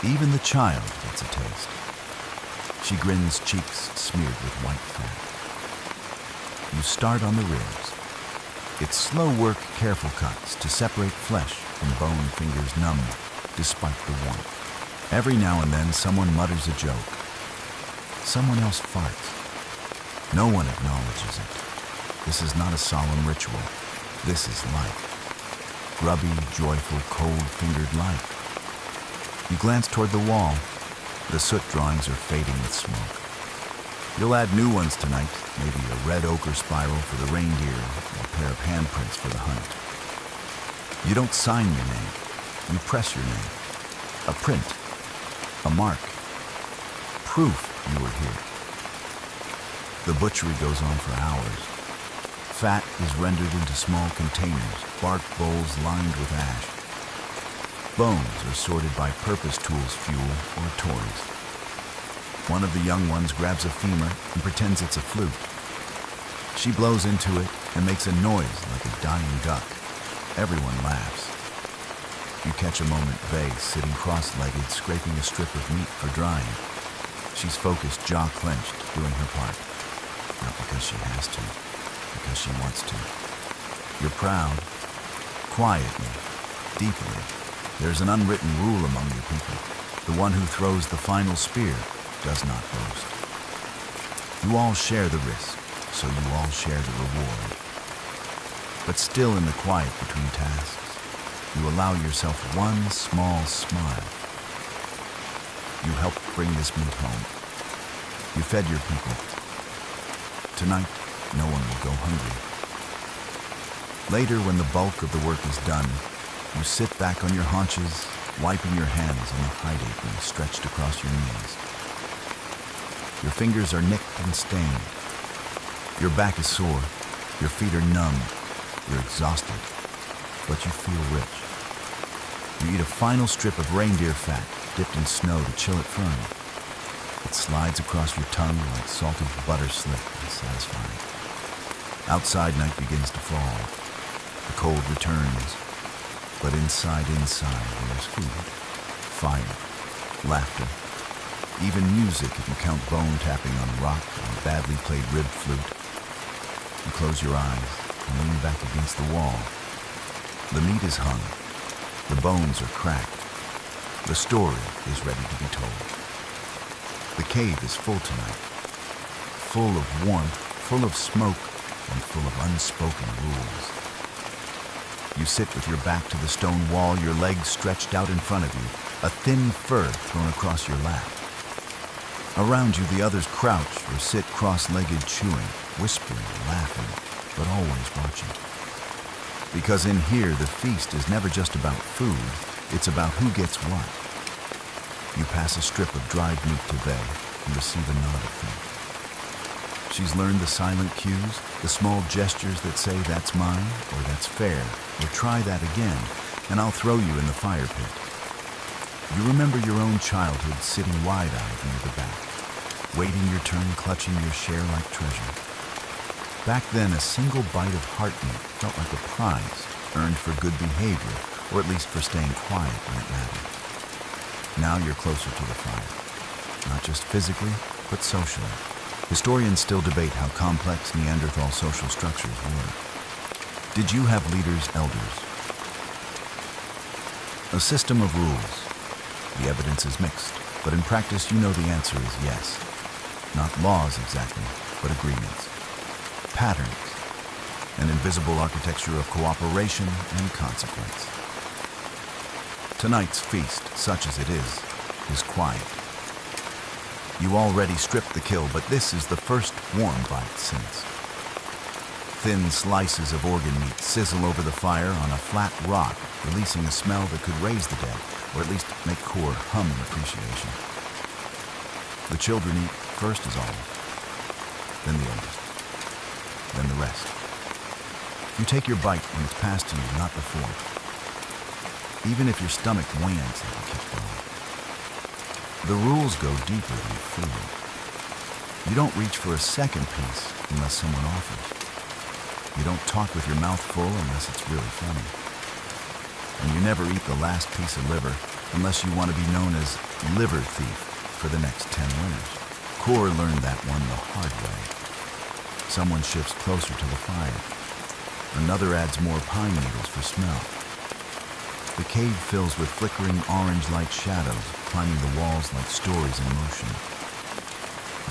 Even the child gets a taste. She grins, cheeks smeared with white fat. You start on the ribs. It's slow work, careful cuts to separate flesh from bone, fingers numb despite the warmth. Every now and then someone mutters a joke. Someone else farts. No one acknowledges it. This is not a solemn ritual. This is life. Grubby, joyful, cold-fingered life. You glance toward the wall. The soot drawings are fading with smoke. You'll add new ones tonight, maybe a red ochre spiral for the reindeer, or a pair of handprints for the hunt. You don't sign your name. You press your name. A print. A mark. Proof you were here. The butchery goes on for hours. Fat is rendered into small containers, bark bowls lined with ash. Bones are sorted by purpose, tools, fuel, or toys. One of the young ones grabs a femur and pretends it's a flute. She blows into it and makes a noise like a dying duck. Everyone laughs. You catch a moment Vay sitting cross-legged, scraping a strip of meat for drying. She's focused, jaw clenched, doing her part. Not because she has to, because she wants to. You're proud. Quietly, deeply. There's an unwritten rule among your people. The one who throws the final spear does not boast. You all share the risk, so you all share the reward. But still in the quiet between tasks, you allow yourself one small smile. You helped bring this meat home. You fed your people. Tonight, no one will go hungry. Later, when the bulk of the work is done, you sit back on your haunches, wiping your hands on the hide apron stretched across your knees. Your fingers are nicked and stained. Your back is sore. Your feet are numb. You're exhausted, but you feel rich. You eat a final strip of reindeer fat dipped in snow to chill it firm. It slides across your tongue like salted butter, slick and satisfying. Outside, night begins to fall. The cold returns, but inside, there's food. fire, laughter, even music if you count bone tapping on rock and a badly played rib flute. You close your eyes and lean back against the wall. The meat is hung. The bones are cracked. The story is ready to be told. The cave is full tonight. Full of warmth, full of smoke, and full of unspoken rules. You sit with your back to the stone wall, your legs stretched out in front of you, a thin fur thrown across your lap. Around you, the others crouch or sit cross-legged chewing, whispering, laughing, but always watching. Because in here, the feast is never just about food, it's about who gets what. You pass a strip of dried meat to Vey and receive a nod of thanks. She's learned the silent cues, the small gestures that say that's mine, or that's fair, or try that again, and I'll throw you in the fire pit. You remember your own childhood sitting wide-eyed near the back, waiting your turn, clutching your share like treasure. Back then, a single bite of heart meat felt like a prize, earned for good behavior, or at least for staying quiet when it mattered. Now you're closer to the fire, not just physically, but socially. Historians still debate how complex Neanderthal social structures were. Did you have leaders, elders? A system of rules. The evidence is mixed, but in practice you know the answer is yes. Not laws exactly, but agreements. Patterns. An invisible architecture of cooperation and consequence. Tonight's feast, such as it is quiet. You already stripped the kill, but this is the first warm bite since. Thin slices of organ meat sizzle over the fire on a flat rock, releasing a smell that could raise the dead, or at least make Core hum in appreciation. The children eat first as always, then the oldest, then the rest. You take your bite when it's passed to you, not before. Even if your stomach whans like you keep going. The rules go deeper than food. You don't reach for a second piece unless someone offers. You don't talk with your mouth full unless it's really funny. And you never eat the last piece of liver unless you want to be known as liver thief for the next 10 winners. Core learned that one the hard way. Someone shifts closer to the fire. Another adds more pine needles for smell. The cave fills with flickering orange-light shadows, climbing the walls like stories in motion.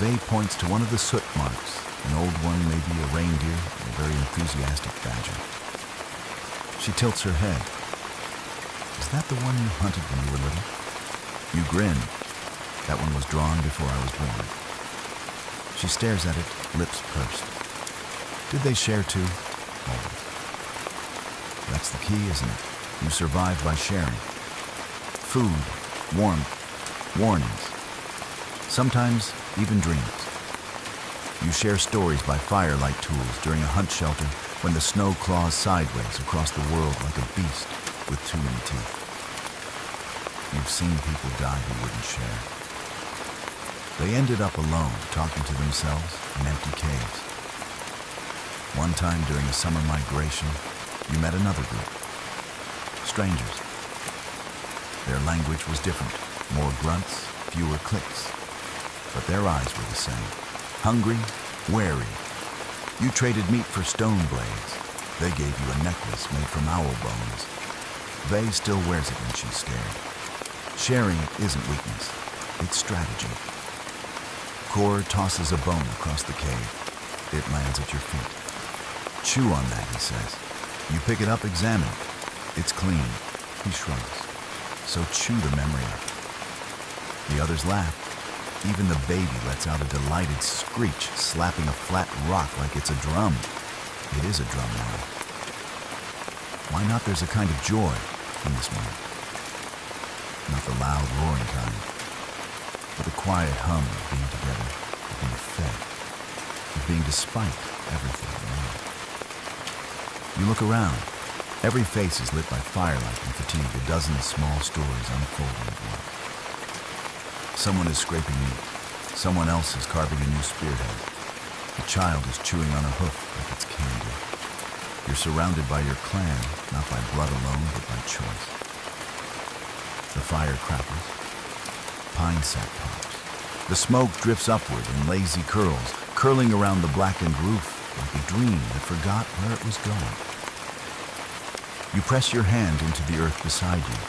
Vey points to one of the soot marks, an old one, maybe a reindeer, or a very enthusiastic badger. She tilts her head. Is that the one you hunted when you were little? You grin. That one was drawn before I was born. She stares at it, lips pursed. Did they share too? Always. That's the key, isn't it? You survive by sharing. Food, warmth, warnings. Sometimes even dreams. You share stories by firelight tools during a hunt shelter when the snow claws sideways across the world like a beast with too many teeth. You've seen people die who wouldn't share. They ended up alone, talking to themselves in empty caves. One time during a summer migration, you met another group. Strangers. Their language was different, more grunts, fewer clicks. But their eyes were the same. Hungry, wary. You traded meat for stone blades. They gave you a necklace made from owl bones. Vey still wears it when she's scared. Sharing isn't weakness, it's strategy. Core tosses a bone across the cave. It lands at your feet. Chew on that, he says. You pick it up, examine it. It's clean. He shrugs. So chew the memory up. The others laugh. Even the baby lets out a delighted screech, slapping a flat rock like it's a drum. It is a drum now. Why not? There's a kind of joy in this moment. Not the loud, roaring kind, but the quiet hum of being together, of being fed, of being despite everything around. You look around. Every face is lit by firelight and fatigue, a dozen small stories unfolding at once. Someone is scraping meat. Someone else is carving a new spearhead. A child is chewing on a hoof like it's candy. You're surrounded by your clan, not by blood alone, but by choice. The fire crackles. Pine sap pops. The smoke drifts upward in lazy curls, curling around the blackened roof like a dream that forgot where it was going. You press your hand into the earth beside you.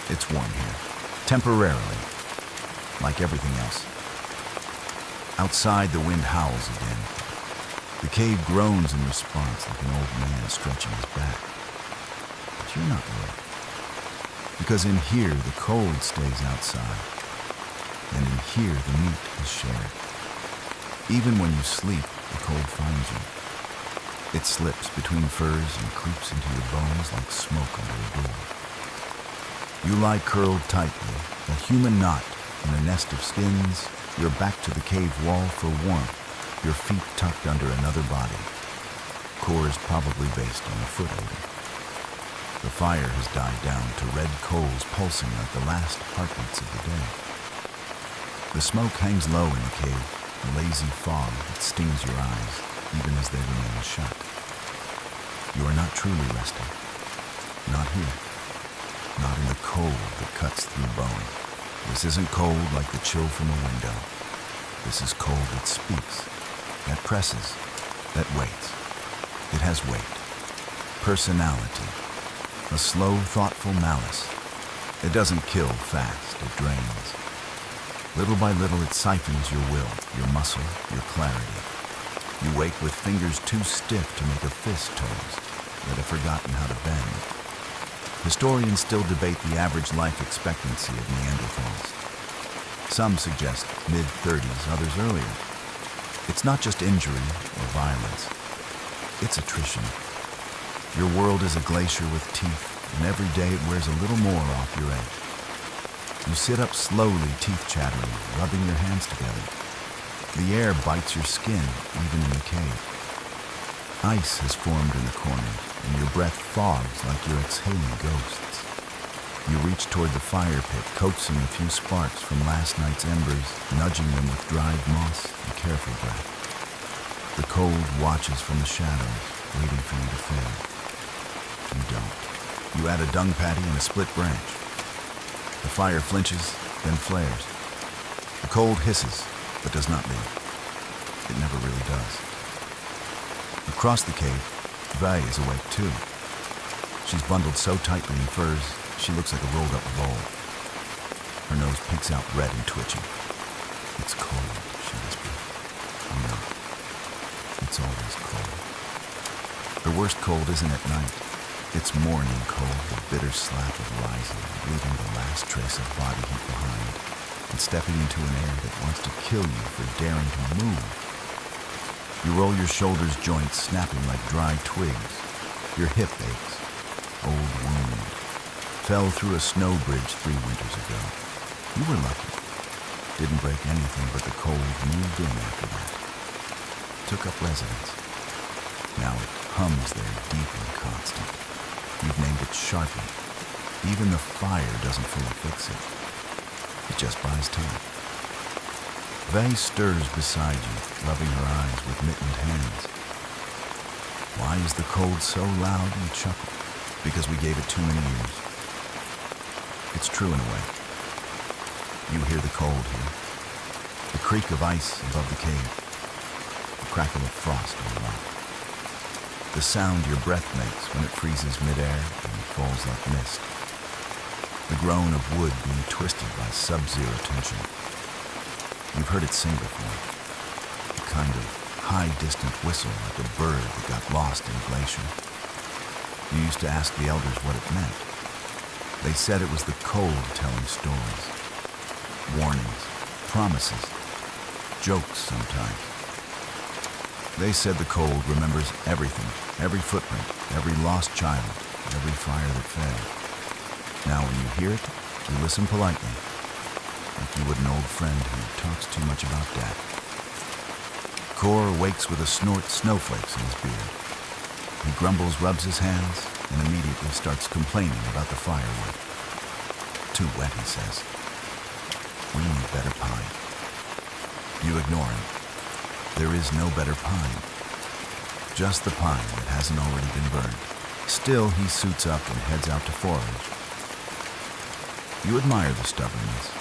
It's warm here, temporarily, like everything else. Outside, the wind howls again. The cave groans in response like an old man stretching his back. But you're not worried. Because in here, the cold stays outside. And in here, the meat is shared. Even when you sleep, the cold finds you. It slips between furs and creeps into your bones like smoke under a door. You lie curled tightly, a human knot in a nest of skins, your back to the cave wall for warmth, your feet tucked under another body. Core is probably based on a foot odor. The fire has died down to red coals pulsing like the last heartbeats of the day. The smoke hangs low in the cave, a lazy fog that stings your eyes, even as they remain shut. You are not truly resting. Not here. Not in the cold that cuts through bone. This isn't cold like the chill from a window. This is cold that speaks, that presses, that waits. It has weight, personality, a slow, thoughtful malice. It doesn't kill fast, it drains. Little by little, it siphons your will, your muscle, your clarity. You wake with fingers too stiff to make a fist toes that have forgotten how to bend. Historians still debate the average life expectancy of Neanderthals. Some suggest mid-30s, others earlier. It's not just injury or violence. It's attrition. Your world is a glacier with teeth, and every day it wears a little more off your edge. You sit up slowly, teeth chattering, rubbing your hands together. The air bites your skin, even in the cave. Ice has formed in the corner, and your breath fogs like you're exhaling ghosts. You reach toward the fire pit, coaxing a few sparks from last night's embers, nudging them with dried moss and careful breath. The cold watches from the shadows, waiting for you to fail. You don't. You add a dung patty and a split branch. The fire flinches, then flares. The cold hisses, but does not leave. It never really does. Across the cave, Vae is awake too. She's bundled so tightly in furs, she looks like a rolled-up ball. Her nose peeks out red and twitching. It's cold, she whispers. I know. It's always cold. The worst cold isn't at night. It's morning cold, the bitter slap of rising, leaving the last trace of body heat behind, and stepping into an air that wants to kill you for daring to move. You roll your shoulders, joints snapping like dry twigs. Your hip aches. Old wound. Fell through a snow bridge 3 winters ago. You were lucky. Didn't break anything, but the cold moved in after that. Took up residence. Now it hums there deep and constant. You've named it Sharpie. Even the fire doesn't fully fix it. It just buys time. Vae stirs beside you, rubbing her eyes with mittened hands. Why is the cold so loud? You chuckle. Because we gave it too many years. It's true in a way. You hear the cold here. The creak of ice above the cave. The crackle of frost on rock. The sound your breath makes when it freezes midair and falls like mist. The groan of wood being twisted by sub-zero tension. You've heard it sing before. A kind of high-distant whistle like a bird that got lost in a glacier. You used to ask the elders what it meant. They said it was the cold telling stories. Warnings, promises, jokes sometimes. They said the cold remembers everything, every footprint, every lost child, every fire that failed. Now when you hear it, you listen politely, like you would an old friend who talks too much about death. Kor wakes with a snort, snowflakes in his beard. He grumbles, rubs his hands, and immediately starts complaining about the firewood. Too wet, he says. We need better pine. You ignore him. There is no better pine. Just the pine that hasn't already been burned. Still, he suits up and heads out to forage. You admire the stubbornness.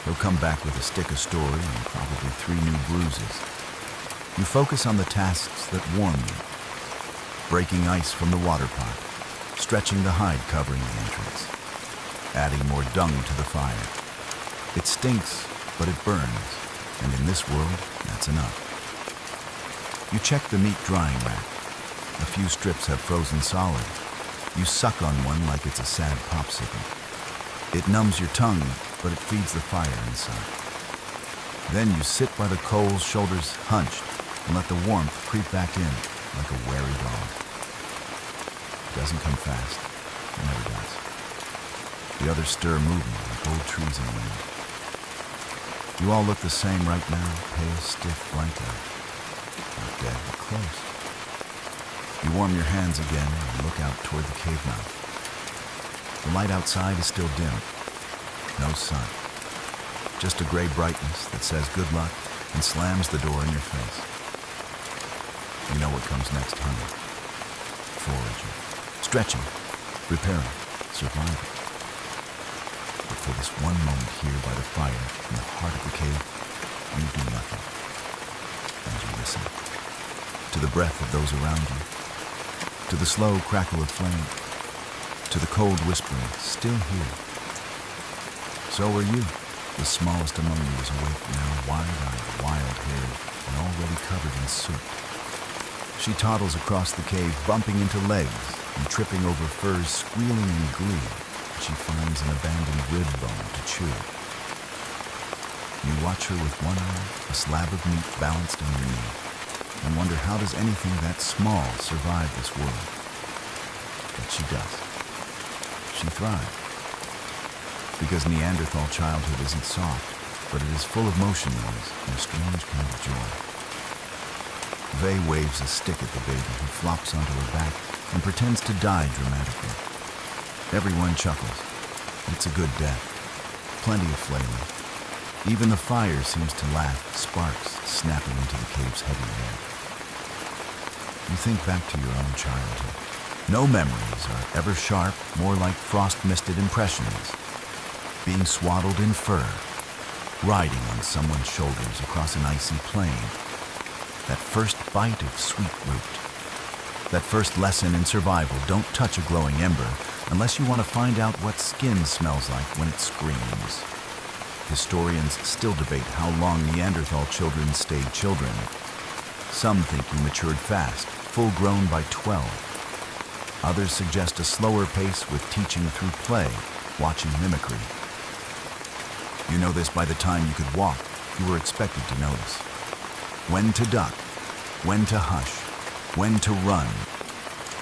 He'll come back with a stick of story and probably 3 new bruises. You focus on the tasks that warm you. Breaking ice from the water pot, stretching the hide covering the entrance, adding more dung to the fire. It stinks, but it burns, and in this world, that's enough. You check the meat drying rack. A few strips have frozen solid. You suck on one like it's a sad popsicle. It numbs your tongue, but it feeds the fire inside. Then you sit by the coals, shoulders hunched, and let the warmth creep back in like a wary dog. It doesn't come fast. It never does. The others stir moving like old trees in the wind. You all look the same right now, pale, stiff, blank-eyed. Not dead, but close. You warm your hands again and look out toward the cave mouth. The light outside is still dim. No sun. Just a gray brightness that says good luck and slams the door in your face. You know what comes next, hunting. Foraging. Stretching. Repairing. Surviving. But for this one moment here by the fire in the heart of the cave, you do nothing. And you listen. To the breath of those around you. To the slow crackle of flame. To the cold whispering, still here. So are you. The smallest among you is awake now, wide-eyed, wild-haired, and already covered in soot. She toddles across the cave, bumping into legs and tripping over furs, squealing in glee. She finds an abandoned rib bone to chew. You watch her with one eye, a slab of meat balanced on your knee, and wonder how does anything that small survive this world. But she does. She thrives. Because Neanderthal childhood isn't soft, but it is full of motion noise and a strange kind of joy. Vey waves a stick at the baby who flops onto her back and pretends to die dramatically. Everyone chuckles. It's a good death. Plenty of flailing. Even the fire seems to laugh, sparks snapping into the cave's heavy air. You think back to your own childhood. No memories are ever sharp, more like frost-misted impressions. Being swaddled in fur, riding on someone's shoulders across an icy plain. That first bite of sweet root. That first lesson in survival, don't touch a glowing ember unless you want to find out what skin smells like when it screams. Historians still debate how long Neanderthal children stayed children. Some think you matured fast, full-grown by 12. Others suggest a slower pace with teaching through play, watching mimicry. You know this by the time you could walk. You were expected to notice. When to duck, when to hush, when to run.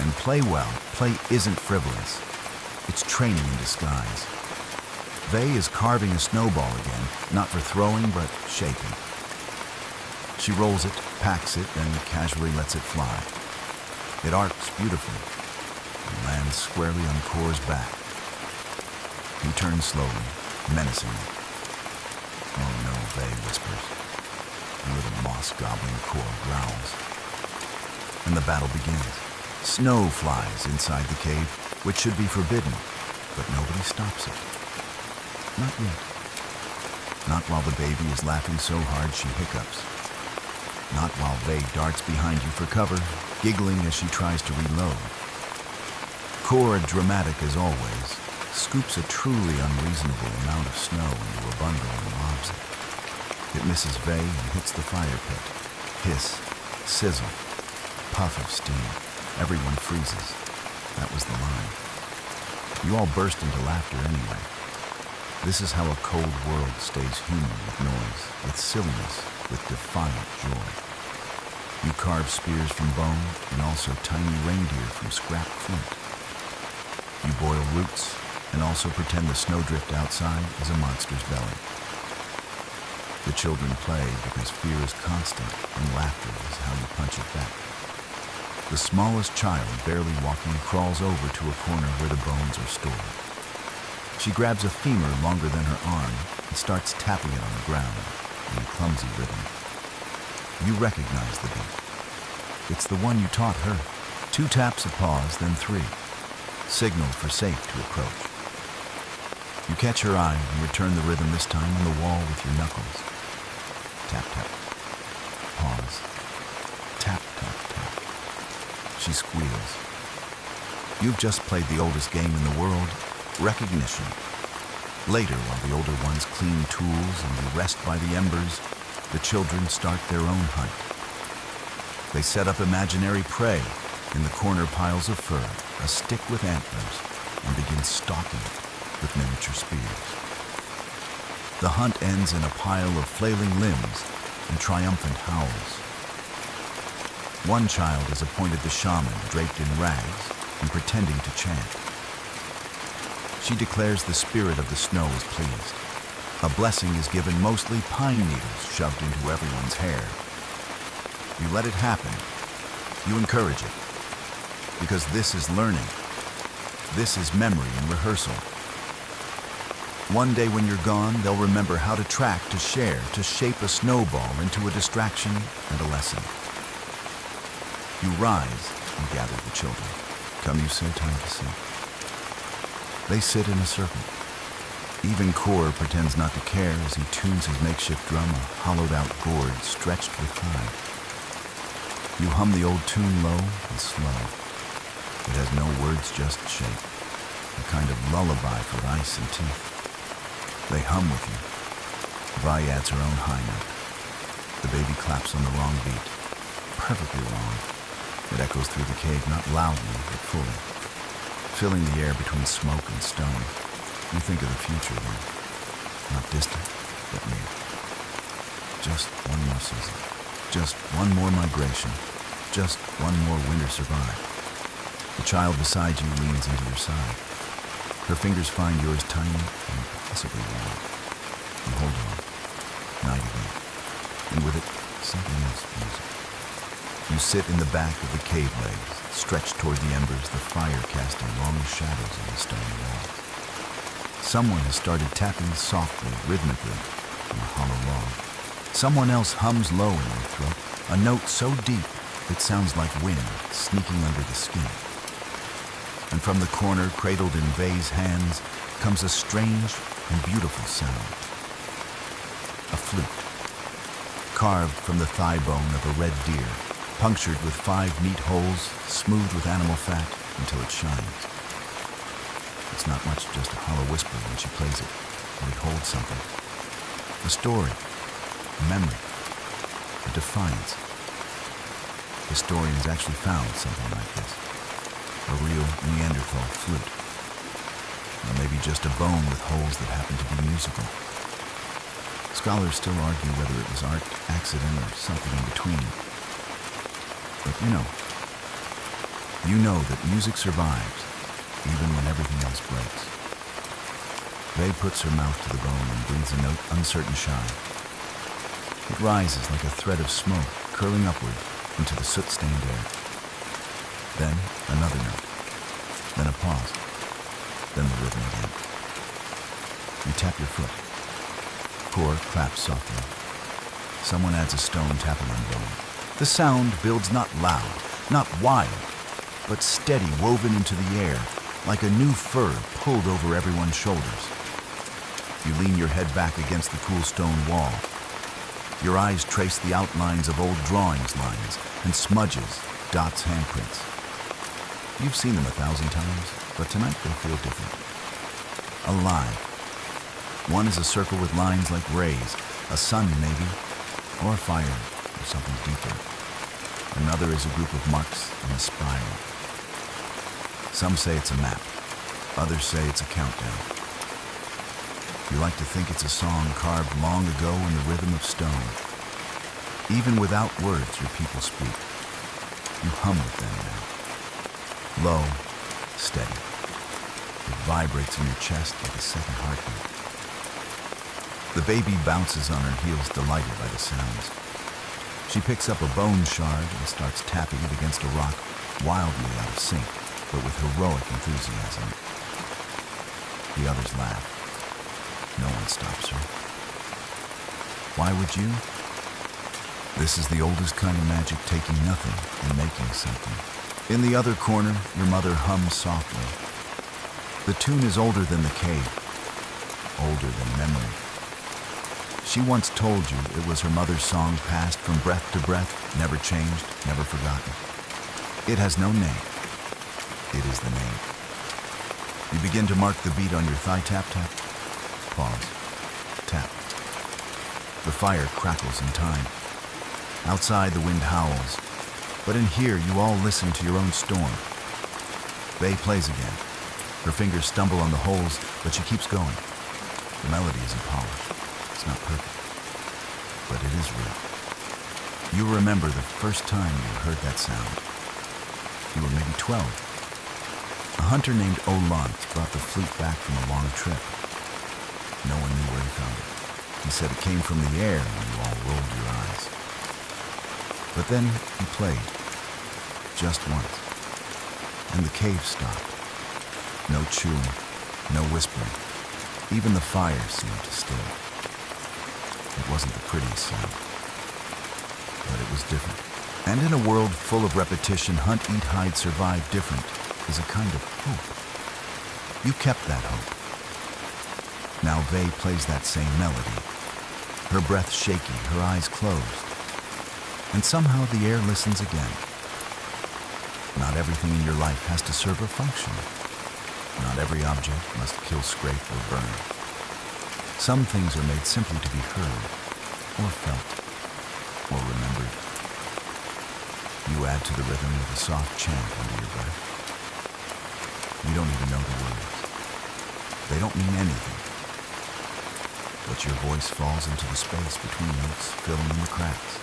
And play well. Play isn't frivolous. It's training in disguise. Vey is carving a snowball again, not for throwing, but shaping. She rolls it, packs it, and casually lets it fly. It arcs beautifully and lands squarely on Kor's back. He turns slowly, menacingly. Oh no, Vey whispers. The little moss gobbling Kor growls. And the battle begins. Snow flies inside the cave, which should be forbidden, but nobody stops it. Not yet. Not while the baby is laughing so hard she hiccups. Not while Vey darts behind you for cover, giggling as she tries to reload. Kor, dramatic as always, scoops a truly unreasonable amount of snow into a bundle and lobs it. It misses Vey and hits the fire pit. Hiss, sizzle, puff of steam. Everyone freezes. That was the line. You all burst into laughter anyway. This is how a cold world stays human with noise, with silliness, with defiant joy. You carve spears from bone and also tiny reindeer from scrap flint. You boil roots and also pretend the snowdrift outside is a monster's belly. The children play because fear is constant and laughter is how you punch it back. The smallest child, barely walking, crawls over to a corner where the bones are stored. She grabs a femur longer than her arm and starts tapping it on the ground in a clumsy rhythm. You recognize the beat. It's the one you taught her. 2 taps, a pause, then 3. Signal for safe to approach. You catch her eye and return the rhythm, this time on the wall with your knuckles. Tap, tap. Pause. Tap, tap, tap. She squeals. You've just played the oldest game in the world, recognition. Later, while the older ones clean tools and you rest by the embers, the children start their own hunt. They set up imaginary prey in the corner piles of fur, a stick with antlers, and begin stalking it with miniature spears. The hunt ends in a pile of flailing limbs and triumphant howls. One child is appointed the shaman, draped in rags and pretending to chant. She declares the spirit of the snow is pleased. A blessing is given, mostly pine needles shoved into everyone's hair. You let it happen. You encourage it. Because this is learning. This is memory and rehearsal. One day when you're gone, they'll remember how to track, to share, to shape a snowball into a distraction and a lesson. You rise and gather the children. Come, you say, time to sit. They sit in a circle. Even Core pretends not to care as he tunes his makeshift drum, a hollowed-out gourd stretched with hide. You hum the old tune low and slow. It has no words, just shape, a kind of lullaby for ice and teeth. They hum with you. Vi adds her own high note. The baby claps on the wrong beat, perfectly wrong. It echoes through the cave, not loudly, but fully, filling the air between smoke and stone. You think of the future then, not distant, but near. Just one more season, just one more migration, just one more winter survived. The child beside you leans into your side. Her fingers find yours tiny and possibly warm. You hold on, night again, and with it, something else music. You sit in the back of the cave legs, stretched toward the embers, the fire casting long shadows on the stone wall. Someone has started tapping softly, rhythmically, on a hollow log. Someone else hums low in your throat, a note so deep it sounds like wind sneaking under the skin. And from the corner, cradled in Vay's hands, comes a strange and beautiful sound. A flute, carved from the thigh bone of a red deer, punctured with 5 neat holes, smoothed with animal fat until it shines. It's not much, just a hollow whisper when she plays it, but it holds something. A story, a memory, a defiance. Historians actually found something like this. A real Neanderthal flute. Or maybe just a bone with holes that happen to be musical. Scholars still argue whether it was art, accident, or something in between. But you know that music survives, even when everything else breaks. Vay puts her mouth to the bone and breathes a note uncertain shy. It rises like a thread of smoke, curling upward into the soot-stained air. Then another note. Then a pause. Then the rhythm again. You tap your foot. Core claps softly. Someone adds a stone tapping on bone. The sound builds not loud, not wild, but steady, woven into the air, like a new fur pulled over everyone's shoulders. You lean your head back against the cool stone wall. Your eyes trace the outlines of old drawings lines and smudges, dots, handprints. You've seen them 1,000 times, but tonight they feel different. Alive. One is a circle with lines like rays, a sun maybe, or fire, or something deeper. Another is a group of marks in a spiral. Some say it's a map. Others say it's a countdown. You like to think it's a song carved long ago in the rhythm of stone. Even without words, your people speak. You hum with them now. Low, steady. It vibrates in your chest like a second heartbeat. The baby bounces on her heels, delighted by the sounds. She picks up a bone shard and starts tapping it against a rock, wildly out of sync, but with heroic enthusiasm. The others laugh. No one stops her. Why would you? This is the oldest kind of magic, taking nothing and making something. In the other corner, your mother hums softly. The tune is older than the cave. older than memory. She once told you it was her mother's song passed from breath to breath, never changed, never forgotten. It has no name. It is the name. You begin to mark the beat on your thigh. Tap, tap. Pause. Tap. The fire crackles in time. Outside, the wind howls. But in here, you all listen to your own storm. Faye plays again. Her fingers stumble on the holes, but she keeps going. The melody isn't polished. It's not perfect. But it is real. You remember the first time you heard that sound. You were maybe 12. A hunter named Olance brought the flute back from a long trip. No one knew where he found it. He said it came from the air when you all rolled your eyes. But then he played. Just once. And the cave stopped. No chewing, no whispering. Even the fire seemed still. It wasn't the prettiest sound, but it was different. And in a world full of repetition, hunt, eat, hide, survive, different is a kind of hope. You kept that hope. Now Vey plays that same melody, her breath shaky, her eyes closed. And somehow the air listens again. Not everything in your life has to serve a function. Not every object must kill, scrape, or burn. Some things are made simply to be heard, or felt, or remembered. You add to the rhythm with a soft chant under your breath. You don't even know the words. They don't mean anything. But your voice falls into the space between notes, filling in the cracks.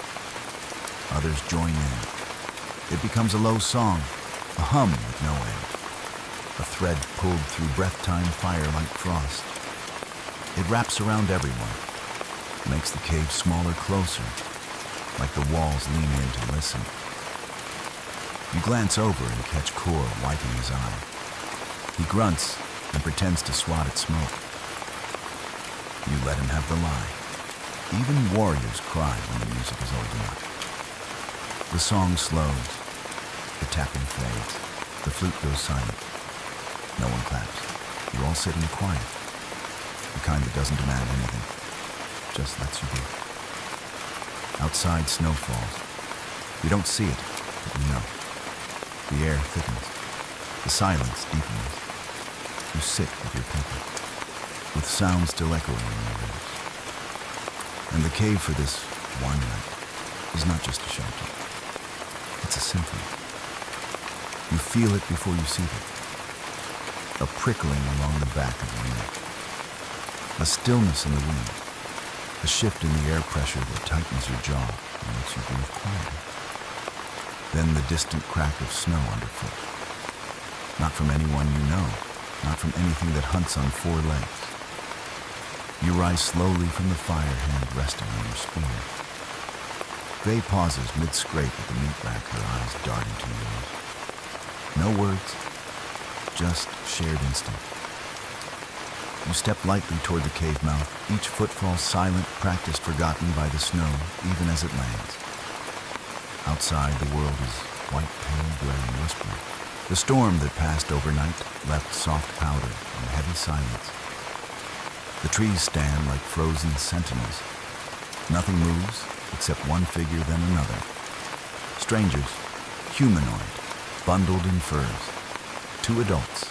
Others join in. It becomes a low song, a hum with no end. A thread pulled through breath-time fire like frost. It wraps around everyone, makes the cave smaller, closer, like the walls lean in to listen. You glance over and catch Kor wiping his eye. He grunts and pretends to swat at smoke. You let him have the lie. Even warriors cry when the music is old enough. The song slows, the tapping fades, the flute goes silent. No one claps. You all sit in the quiet. The kind that doesn't demand anything. Just lets you be. Outside, snow falls. You don't see it, but you know. The air thickens. The silence deepens. You sit with your people, with sound still echoing in your ears. And the cave for this one night is not just a shelter. It's a symphony. You feel it before you see it. A prickling along the back of your neck. A stillness in the wind. A shift in the air pressure that tightens your jaw and makes you breathe quieter. Then the distant crack of snow underfoot. Not from anyone you know, not from anything that hunts on four legs. You rise slowly from the fire, hand resting on your spear. Vey pauses mid-scrape at the meat rack, her eyes darting to yours. No words, just shared instinct. You step lightly toward the cave mouth, each footfall silent, practiced, forgotten by the snow, even as it lands. Outside, the world is white, pale, gray, and whispering. The storm that passed overnight left soft powder and heavy silence. The trees stand like frozen sentinels. Nothing moves except one figure, then another. Strangers, humanoid, bundled in furs. 2 adults,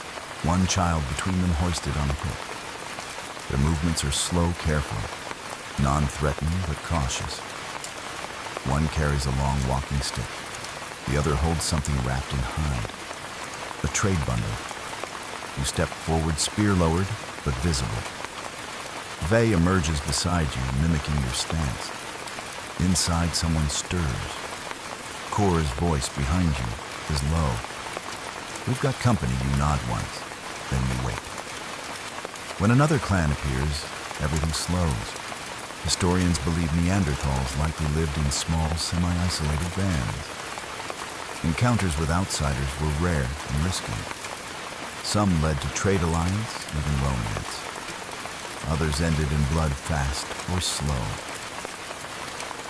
1 child between them hoisted on a hip. Their movements are slow, careful, non-threatening but cautious. One carries a long walking stick. The other holds something wrapped in hide. A trade bundle. You step forward, spear lowered, but visible. Vey emerges beside you, mimicking your stance. Inside, someone stirs. Kor's voice behind you is low. We've got company, you nod once, then you wait. When another clan appears, everything slows. Historians believe Neanderthals likely lived in small, semi-isolated bands. Encounters with outsiders were rare and risky. Some led to trade alliance, even romance. Others ended in blood, fast or slow.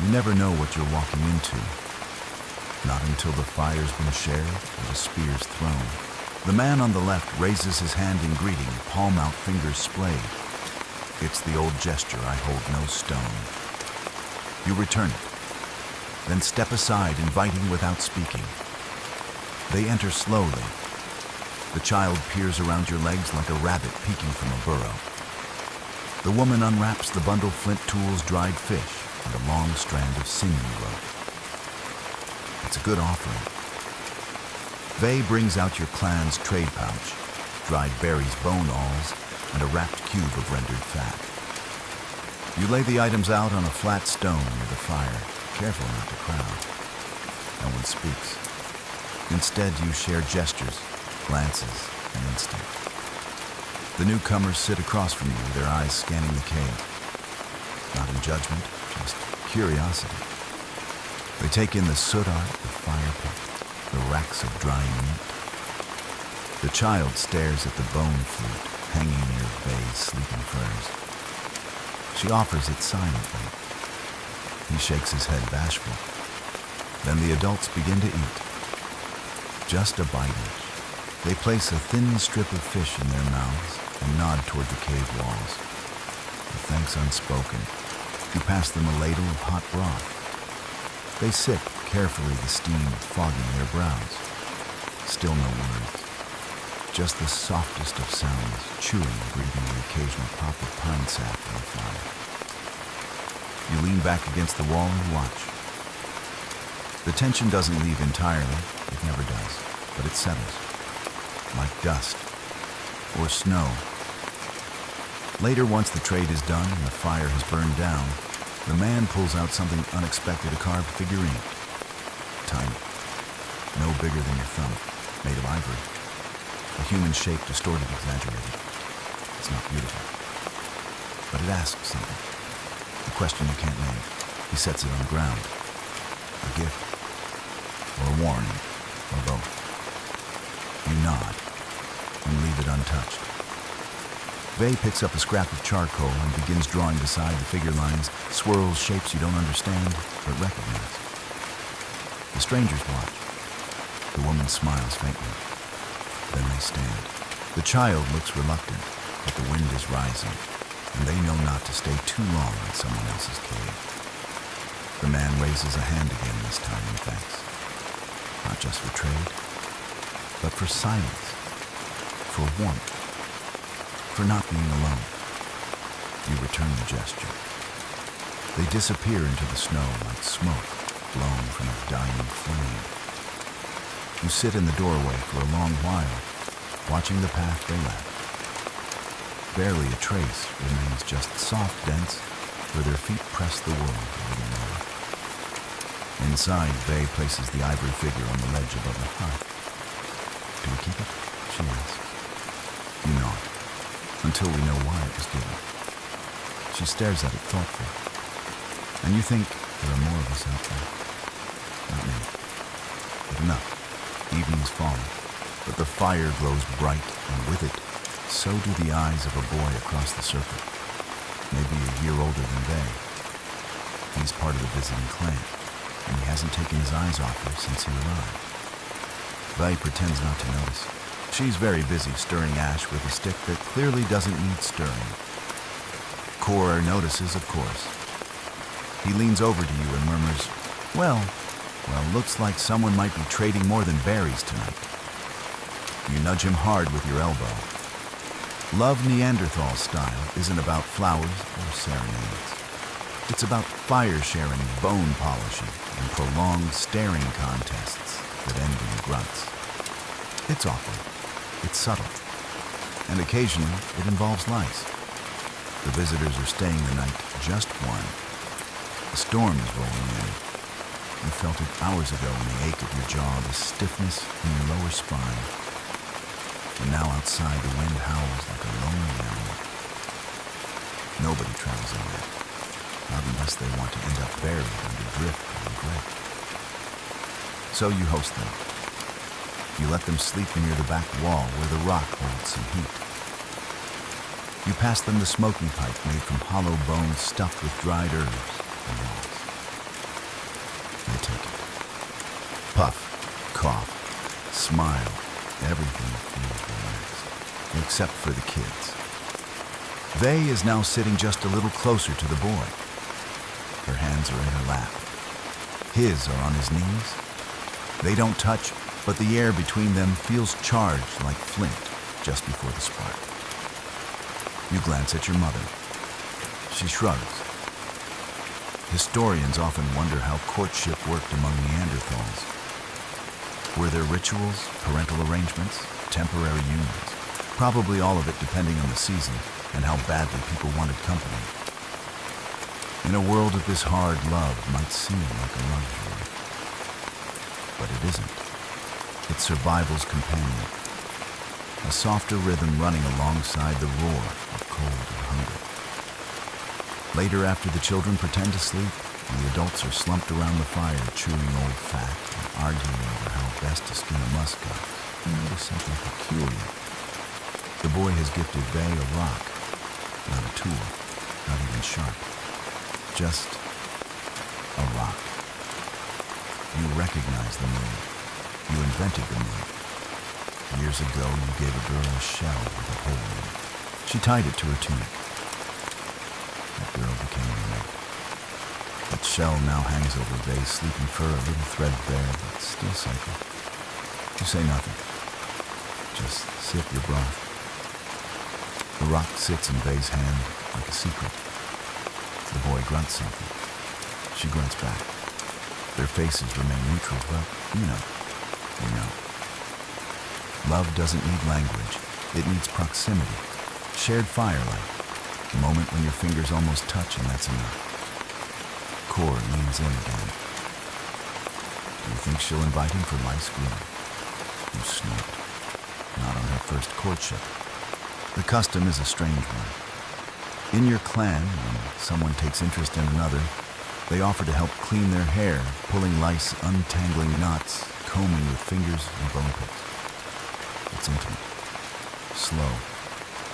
You never know what you're walking into. Not until the fire's been shared or the spear's thrown. The man on the left raises his hand in greeting, palm out, fingers splayed. It's the old gesture, I hold no stone. You return it, then step aside, inviting without speaking. They enter slowly. The child peers around your legs like a rabbit peeking from a burrow. The woman unwraps the bundle flint tools, dried fish, and a long strand of sinew rope. It's a good offering. Vey brings out your clan's trade pouch, dried berries, bone awls, and a wrapped cube of rendered fat. You lay the items out on a flat stone near the fire, careful not to crowd. No one speaks. Instead, you share gestures, glances, and instinct. The newcomers sit across from you, their eyes scanning the cave. Not in judgment, just curiosity. They take in the soot art, the fire pit, the racks of drying meat. The child stares at the bone flute hanging near Vey's sleeping furs. She offers it silently. He shakes his head bashful. Then the adults begin to eat. Just a bite each. They place a thin strip of fish in their mouths and nod toward the cave walls. With thanks unspoken, you pass them a ladle of hot broth. They sip, carefully, the steam fogging their brows. Still no words. Just the softest of sounds, chewing, breathing the occasional pop of pine sap in the fire. You lean back against the wall and watch. The tension doesn't leave entirely, it never does, but it settles, like dust or snow. Later, once the trade is done and the fire has burned down, the man pulls out something unexpected, a carved figurine. Tiny, no bigger than your thumb, made of ivory. A human shape, distorted, exaggerated. It's not beautiful, but it asks something. A question you can't name. He sets it on the ground. A gift, or a warning, or both. You nod and leave it untouched. Vey picks up a scrap of charcoal and begins drawing beside the figure lines, swirls shapes you don't understand but recognize. The strangers watch. The woman smiles faintly. Then they stand. The child looks reluctant, but the wind is rising, and they know not to stay too long in someone else's cave. The man raises a hand again this time in thanks. Not just for trade, but for silence, for warmth, for not being alone. You return the gesture. They disappear into the snow like smoke blown from a dying flame. You sit in the doorway for a long while, watching the path they left. Barely a trace remains, just soft dents where their feet press the world a little more. Inside, Vey places the ivory figure on the ledge above the hearth. Do we keep it? She asks. You nod, until we know why it was given. She stares at it thoughtfully. And you think there are more of us out there. Not many, but enough. Evening's falling, but the fire glows bright, and with it, so do the eyes of a boy across the circle. Maybe a year older than Vey. He's part of the visiting clan, and he hasn't taken his eyes off her since he arrived. Vey pretends not to notice. She's very busy stirring ash with a stick that clearly doesn't need stirring. Cor notices, of course. He leans over to you and murmurs, Well, looks like someone might be trading more than berries tonight. You nudge him hard with your elbow. Love Neanderthal style isn't about flowers or serenades. It's about fire sharing, bone polishing, and prolonged staring contests that end in grunts. It's awkward. It's subtle. And occasionally, it involves lice. The visitors are staying the night, just one. The storm is rolling in. You felt it hours ago in the ache of your jaw, the stiffness in your lower spine. And now outside, the wind howls like a lonely animal. Nobody travels in there, not unless they want to end up buried under drift or regret. So you host them. You let them sleep near the back wall where the rock holds some heat. You pass them the smoking pipe made from hollow bones stuffed with dried herbs and moss. They take it. Puff, cough, smile, everything feels relaxed, except for the kids. Vey is now sitting just a little closer to the boy. Her hands are in her lap. His are on his knees. They don't touch, but the air between them feels charged like flint just before the spark. You glance at your mother. She shrugs. Historians often wonder how courtship worked among Neanderthals. Were there rituals, parental arrangements, temporary unions? Probably all of it depending on the season and how badly people wanted company. In a world of this hard, love might seem like a luxury. But it isn't. It's survival's companion. A softer rhythm running alongside the roar of cold and hunger. Later, after the children pretend to sleep, and the adults are slumped around the fire chewing old fat and arguing over how best to skin a muskox, you notice something peculiar. The boy has gifted Vey a rock, not a tool, not even sharp. Just a rock. You recognize the move. You invented the move. Years ago, you gave a girl a shell with a hole in it. She tied it to her tunic. That girl became your mate. That shell now hangs over Vey's sleeping fur, a little threadbare, but still sacred. You say nothing. Just sip your broth. The rock sits in Vey's hand like a secret. The boy grunts something. She grunts back. Their faces remain neutral, but you know. Love doesn't need language. It needs proximity. Shared firelight. The moment when your fingers almost touch, and that's enough. Core leans in again. Do you think she'll invite him for lice grooming? You snort. Not on her first courtship. The custom is a strange one. In your clan, when someone takes interest in another, they offer to help clean their hair, pulling lice, untangling knots, combing with fingers and bone picks. It's intimate, slow,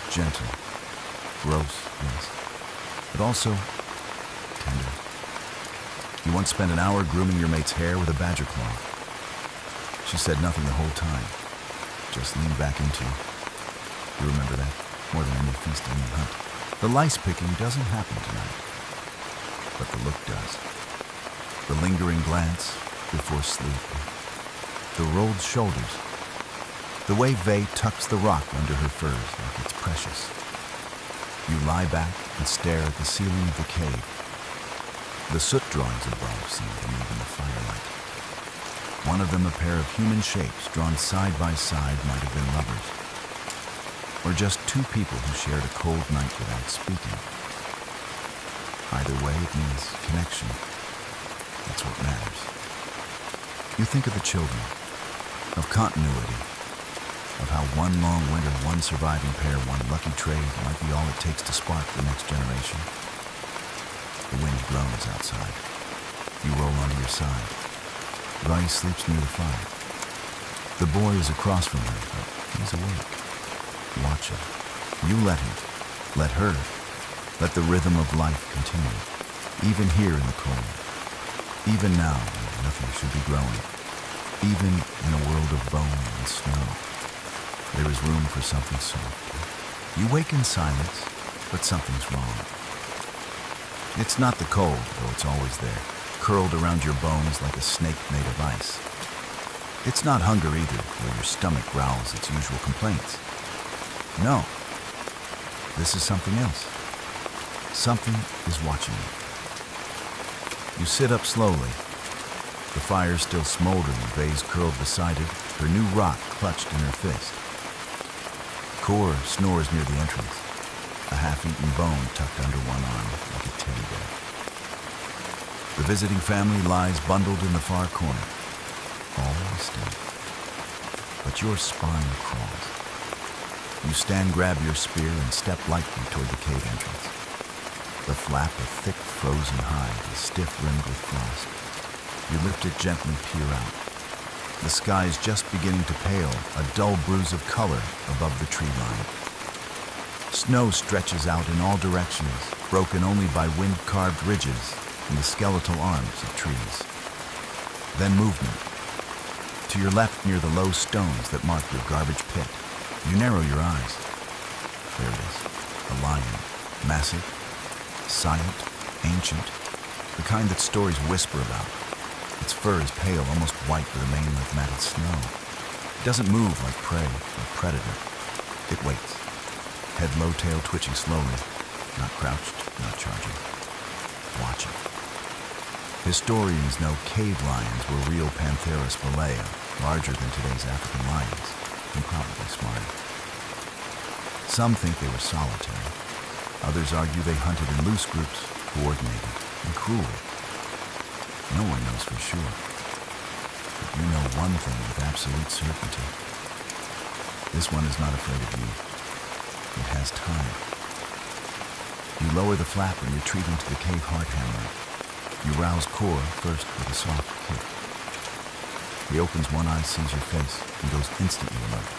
gentle, gross, yes, but also tender. You once spent an hour grooming your mate's hair with a badger claw. She said nothing the whole time, just leaned back into you. You remember that more than any feasting and hunt. The lice picking doesn't happen tonight, but the look does. The lingering glance before sleep. The rolled shoulders. The way Vey tucks the rock under her furs like it's precious. You lie back and stare at the ceiling of the cave. The soot drawings above seem to move in the firelight. One of them a pair of human shapes drawn side by side might have been lovers. Or just two people who shared a cold night without speaking. Either way, it means connection. That's what matters. You think of the children, of continuity, of how one long winter, one surviving pair, one lucky trade might be all it takes to spark the next generation. The wind groans outside. You roll onto your side. Vey sleeps near the fire. The boy is across from her, but he's awake. Watch him. You let him. Let her. Let the rhythm of life continue. Even here in the cold. Even now when nothing should be growing. Even in a world of bone and snow. There is room for something softer. You wake in silence, but something's wrong. It's not the cold, though it's always there, curled around your bones like a snake made of ice. It's not hunger either, though your stomach growls its usual complaints. No. This is something else. Something is watching you. You sit up slowly. The fire still smoldering, Vey's curled beside it, her new rock clutched in her fist. Core snores near the entrance, a half-eaten bone tucked under one arm like a teddy bear. The visiting family lies bundled in the far corner, all still. But your spine crawls. You stand, grab your spear, and step lightly toward the cave entrance. The flap of thick, frozen hide is stiff-rimmed with frost. You lift it gently, peer out. The sky is just beginning to pale, a dull bruise of color above the tree line. Snow stretches out in all directions, broken only by wind-carved ridges and the skeletal arms of trees. Then movement. To your left near the low stones that mark your garbage pit. You narrow your eyes. There it is, a lion, Massive, silent, ancient, the kind that stories whisper about. Its fur is pale, almost white with a mane of matted snow. It doesn't move like prey or predator. It waits, head low, tail twitching slowly, not crouched, not charging, watching. Historians know cave lions were real Panthera spelaea, larger than today's African lions, and probably smarter. Some think they were solitary. Others argue they hunted in loose groups, coordinated and cruel. No one knows for sure. But you know one thing with absolute certainty. This one is not afraid of you. It has time. You lower the flap and retreat into the cave heart hammer. You rouse core first with a soft kick. He opens one eye, sees your face, and goes instantly alert.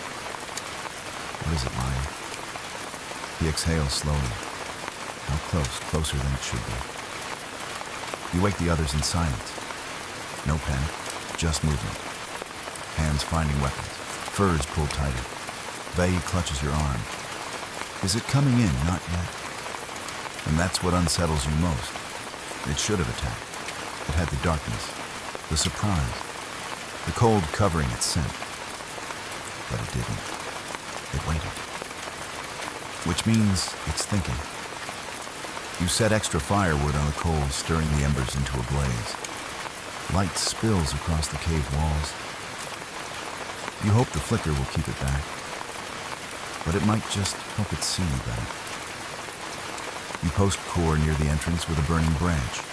What is it, lion? He exhales slowly. How close? Closer than it should be. You wake the others in silence. No panic, just movement. Hands finding weapons. Furs pulled tighter. Vey clutches your arm. Is it coming in? Not yet. And that's what unsettles you most. It should have attacked. It had the darkness, the surprise, the cold covering its scent. But it didn't. It waited. Which means it's thinking. You set extra firewood on the coals, stirring the embers into a blaze. Light spills across the cave walls. You hope the flicker will keep it back, but it might just help it see you better. You post core near the entrance with a burning branch.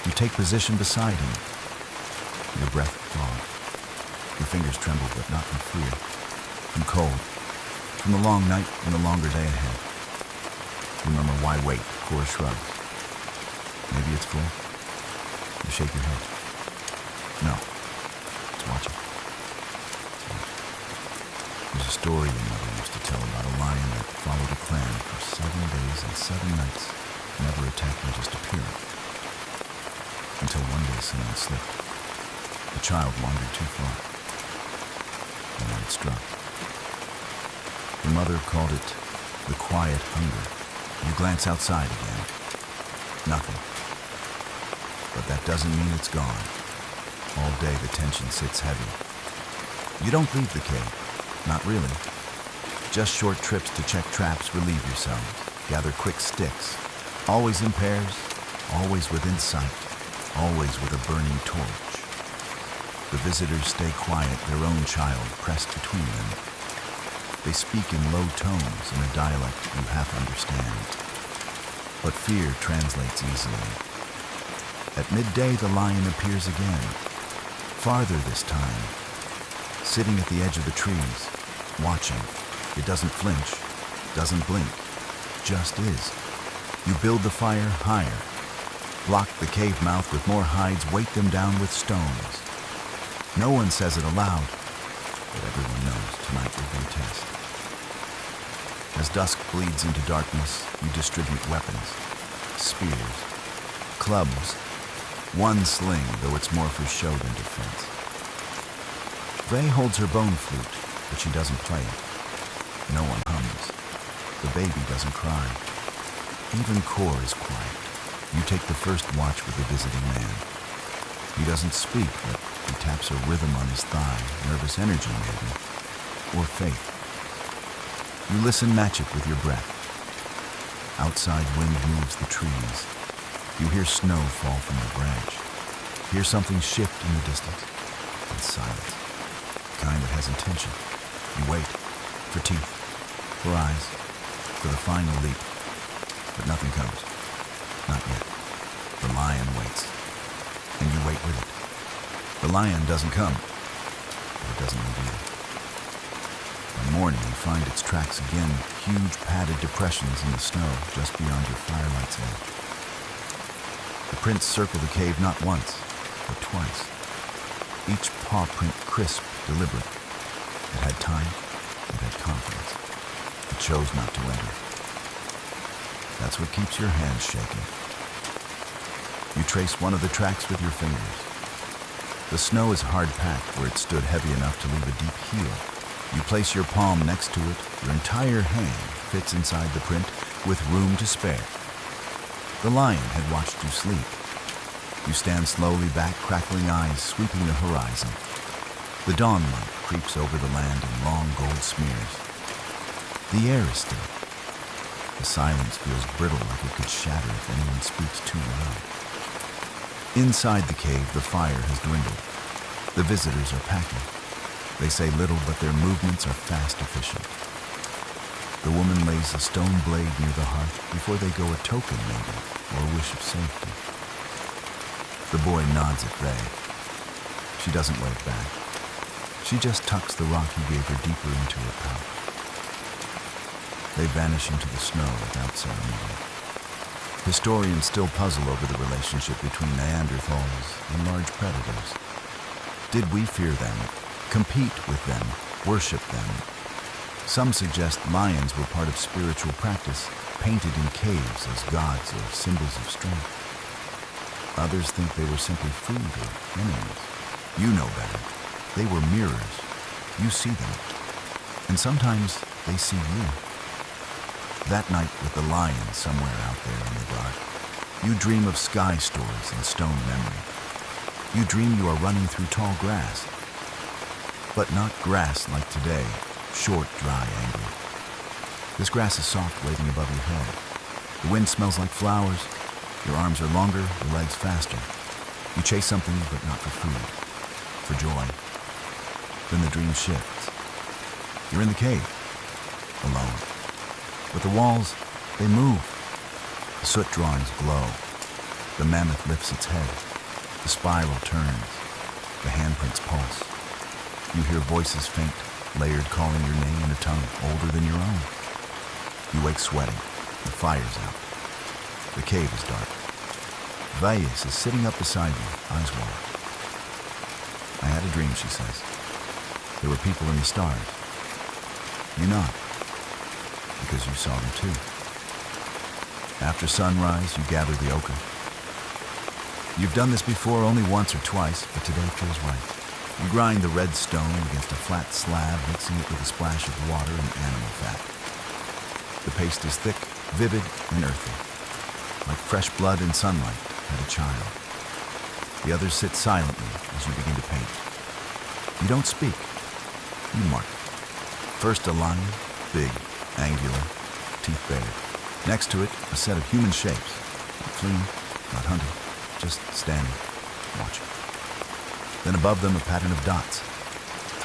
You take position beside him. Your breath clogged. Your fingers tremble, but not from fear. From cold. From the long night and the longer day ahead. You murmur, why wait? Core shrugs. Maybe it's full. You shake your head. No. It's watching. There's a story your mother used to tell about a lion that followed a clan for 7 days and 7 nights, never attacking, just appearing. Until one day someone slipped. The child wandered too far. And then it struck. Your mother called it the quiet hunger. You glance outside again. Nothing. But that doesn't mean it's gone. All day the tension sits heavy. You don't leave the cave. Not really. Just short trips to check traps, relieve yourselves, gather quick sticks. Always in pairs, always within sight, always with a burning torch. The visitors stay quiet, their own child pressed between them. They speak in low tones in a dialect you half understand. But fear translates easily. At midday, the lion appears again. Farther this time. Sitting at the edge of the trees, watching. It doesn't flinch, doesn't blink, just is. You build the fire higher. Block the cave mouth with more hides, weight them down with stones. No one says it aloud, but everyone knows tonight will be a test. As dusk bleeds into darkness, you distribute weapons, spears, clubs, one sling, though it's more for show than defense. Vey holds her bone flute, but she doesn't play it. No one hums. The baby doesn't cry. Even Core is quiet. You take the first watch with the visiting man. He doesn't speak, but he taps a rhythm on his thigh, nervous energy maybe, or faith. You listen, match it with your breath. Outside wind moves the trees. You hear snow fall from a branch. Hear something shift in the distance. And silence. The kind that has intention. You wait. For teeth. For eyes. For the final leap. But nothing comes. Not yet. The lion waits. And you wait with it. The lion doesn't come. But it doesn't leave either. By morning, you find its tracks again, huge padded depressions in the snow just beyond your firelight's edge. The prints circle the cave not once, but twice. Each paw print crisp, deliberate. It had time, it had confidence. It chose not to enter. That's what keeps your hands shaking. You trace one of the tracks with your fingers. The snow is hard-packed where it stood heavy enough to leave a deep heel. You place your palm next to it, your entire hand fits inside the print, with room to spare. The lion had watched you sleep. You stand slowly back, crackling eyes sweeping the horizon. The dawn light creeps over the land in long gold smears. The air is still. The silence feels brittle, like it could shatter if anyone speaks too loud. Inside the cave, the fire has dwindled. The visitors are packing. They say little, but their movements are fast, efficient. The woman lays a stone blade near the hearth before they go, a token maybe, or a wish of safety. The boy nods at Ray. She doesn't wave back. She just tucks the rock he gave her deeper into her pouch. They vanish into the snow without ceremony. Historians still puzzle over the relationship between Neanderthals and large predators. Did we fear them, compete with them, worship them? Some suggest lions were part of spiritual practice, painted in caves as gods or symbols of strength. Others think they were simply food or enemies. You know better. They were mirrors. You see them. And sometimes they see you. That night with the lion somewhere out there in the dark, you dream of sky stories and stone memory. You dream you are running through tall grass. But not grass like today, short, dry, angry. This grass is soft, waving above your head. The wind smells like flowers. Your arms are longer, your legs faster. You chase something, but not for food, for joy. Then the dream shifts. You're in the cave, alone. But the walls, they move. The soot drawings glow. The mammoth lifts its head. The spiral turns. The handprints pulse. You hear voices faint, layered, calling your name in a tongue older than your own. You wake sweating. The fire's out. The cave is dark. Valles is sitting up beside you, eyes wide. I had a dream, she says. There were people in the stars. You nod, because you saw them too. After sunrise, you gather the ochre. You've done this before only once or twice, but today feels right. You grind the red stone against a flat slab, mixing it with a splash of water and animal fat. The paste is thick, vivid, and earthy, like fresh blood in sunlight at a child. The others sit silently as you begin to paint. You don't speak. You mark. First a line, big, angular, teeth bared. Next to it, a set of human shapes, not fleeing, not hunting, just standing, watching. Then above them, a pattern of dots.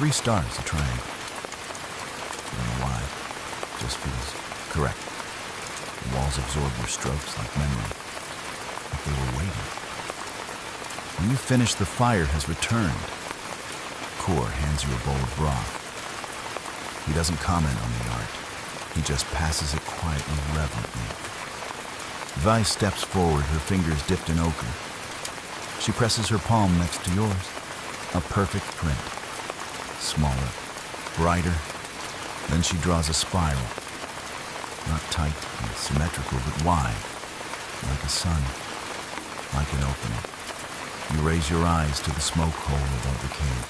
3 stars, a triangle. I don't know why. It just feels correct. The walls absorb your strokes like memory, like they were waiting. When you finish, the fire has returned. Kor hands you a bowl of broth. He doesn't comment on the art. He just passes it quietly, reverently. Vi steps forward, her fingers dipped in ochre. She presses her palm next to yours. A perfect print. Smaller, brighter. Then she draws a spiral. Not tight and symmetrical, but wide. Like a sun. Like an opening. You raise your eyes to the smoke hole above the cave.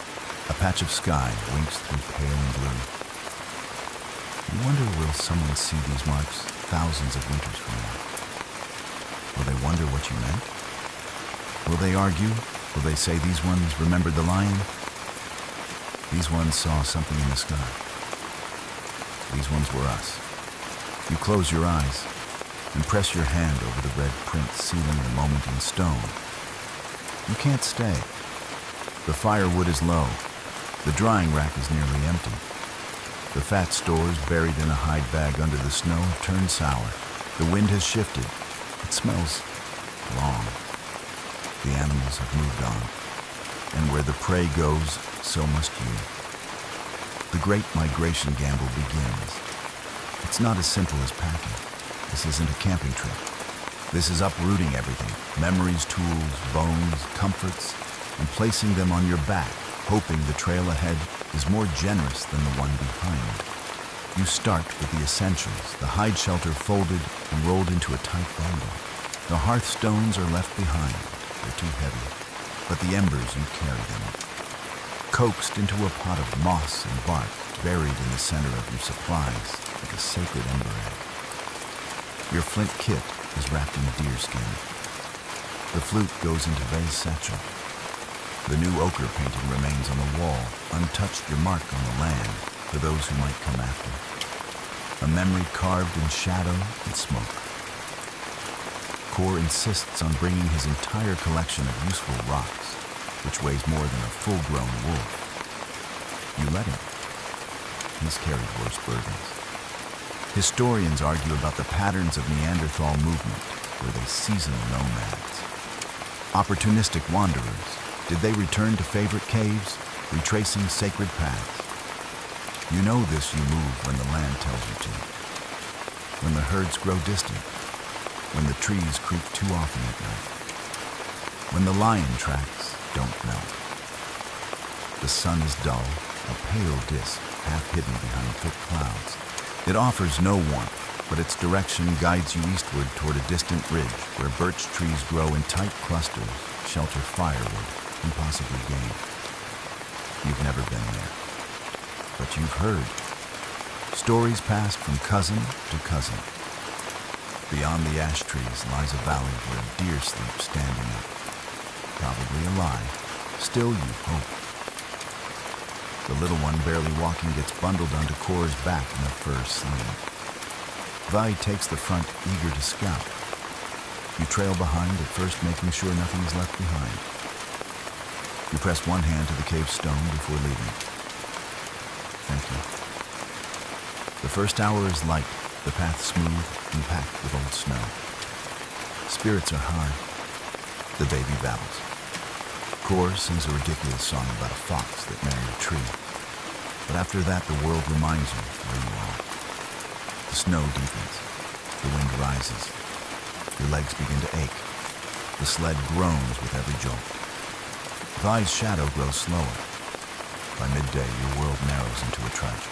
A patch of sky winks through pale and blue. You wonder, will someone see these marks thousands of winters from now? Will they wonder what you meant? Will they argue? Will they say these ones remembered the lion? These ones saw something in the sky. These ones were us. You close your eyes and press your hand over the red print sealing the moment in stone. You can't stay. The firewood is low. The drying rack is nearly empty. The fat stores buried in a hide bag under the snow have turned sour. The wind has shifted. It smells wrong. The animals have moved on. And where the prey goes, so must you. The great migration gamble begins. It's not as simple as packing. This isn't a camping trip. This is uprooting everything. Memories, tools, bones, comforts, and placing them on your back, hoping the trail ahead is more generous than the one behind. You start with the essentials, the hide shelter folded and rolled into a tight bundle. The hearthstones are left behind. They're too heavy, but the embers, you carry them. Coaxed into a pot of moss and bark, buried in the center of your supplies, like a sacred ember egg. Your flint kit is wrapped in deerskin. The flute goes into Vay's satchel. The new ochre painting remains on the wall, untouched, your mark on the land for those who might come after. A memory carved in shadow and smoke. Kor insists on bringing his entire collection of useful rocks, which weighs more than a full-grown wolf. You let him. He's carried worse burdens. Historians argue about the patterns of Neanderthal movement, were they seasonal nomads? Opportunistic wanderers, did they return to favorite caves, retracing sacred paths? You know this you move when the land tells you to. When the herds grow distant, when the trees creak too often at night, when the lion tracks don't melt. The sun is dull, a pale disk, half hidden behind thick clouds. It offers no warmth, but its direction guides you eastward toward a distant ridge where birch trees grow in tight clusters, shelter firewood, and possibly game. You've never been there, but you've heard. Stories passed from cousin to cousin. Beyond the ash trees lies a valley where a deer sleeps standing up. Probably a lie. Still you hope. The little one barely walking gets bundled onto Kor's back in a fur sling. Vay takes the front, eager to scout. You trail behind, at first making sure nothing is left behind. You press one hand to the cave stone before leaving. Thank you. The first hour is light, the path smooth and packed with old snow. Spirits are high. The baby babbles. Kor sings a ridiculous song about a fox that married a tree. But after that, the world reminds you where you are. The snow deepens. The wind rises. Your legs begin to ache. The sled groans with every jolt. Vay's shadow grows slower. By midday, your world narrows into a trudge.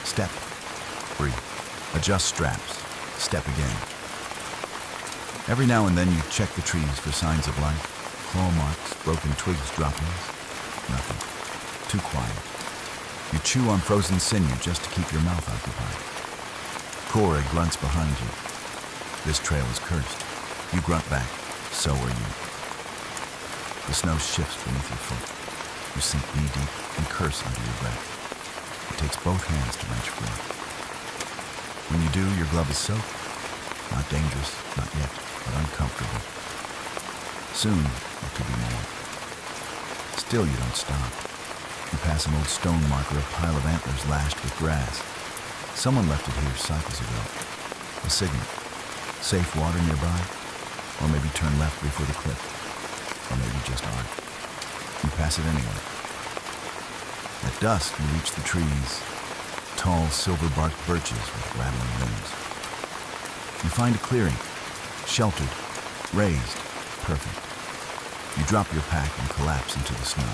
Step. Breathe. Adjust straps. Step again. Every now and then you check the trees for signs of life. Claw marks, broken twigs droppings. Nothing. Too quiet. You chew on frozen sinew just to keep your mouth occupied. Kor grunts behind you. This trail is cursed. You grunt back. So are you. The snow shifts beneath your foot. You sink knee-deep and curse under your breath. It takes both hands to wrench free. When you do, your glove is soaked. Not dangerous, not yet, but uncomfortable. Soon, it could be more. Still, you don't stop. You pass an old stone marker, a pile of antlers lashed with grass. Someone left it here cycles ago. A signal. Safe water nearby, or maybe turn left before the cliff, or maybe just art. You pass it anyway. At dusk, you reach the trees, tall, silver-barked birches with rattling limbs. You find a clearing, sheltered, raised, perfect. You drop your pack and collapse into the snow.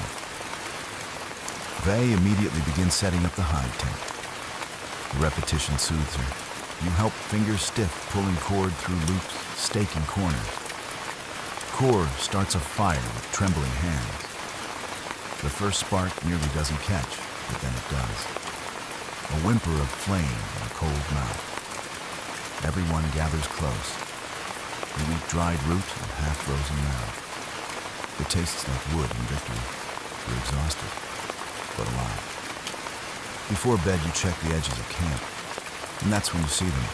Vay immediately begins setting up the hide tent. The repetition soothes her. You help, fingers stiff, pulling cord through loops, staking corners. Kor starts a fire with trembling hands. The first spark nearly doesn't catch, but then it does. A whimper of flame in a cold mouth. Everyone gathers close. You eat dried root and half-frozen marrow. It tastes like wood and victory. You're exhausted, but alive. Before bed, you check the edges of camp, and that's when you see them.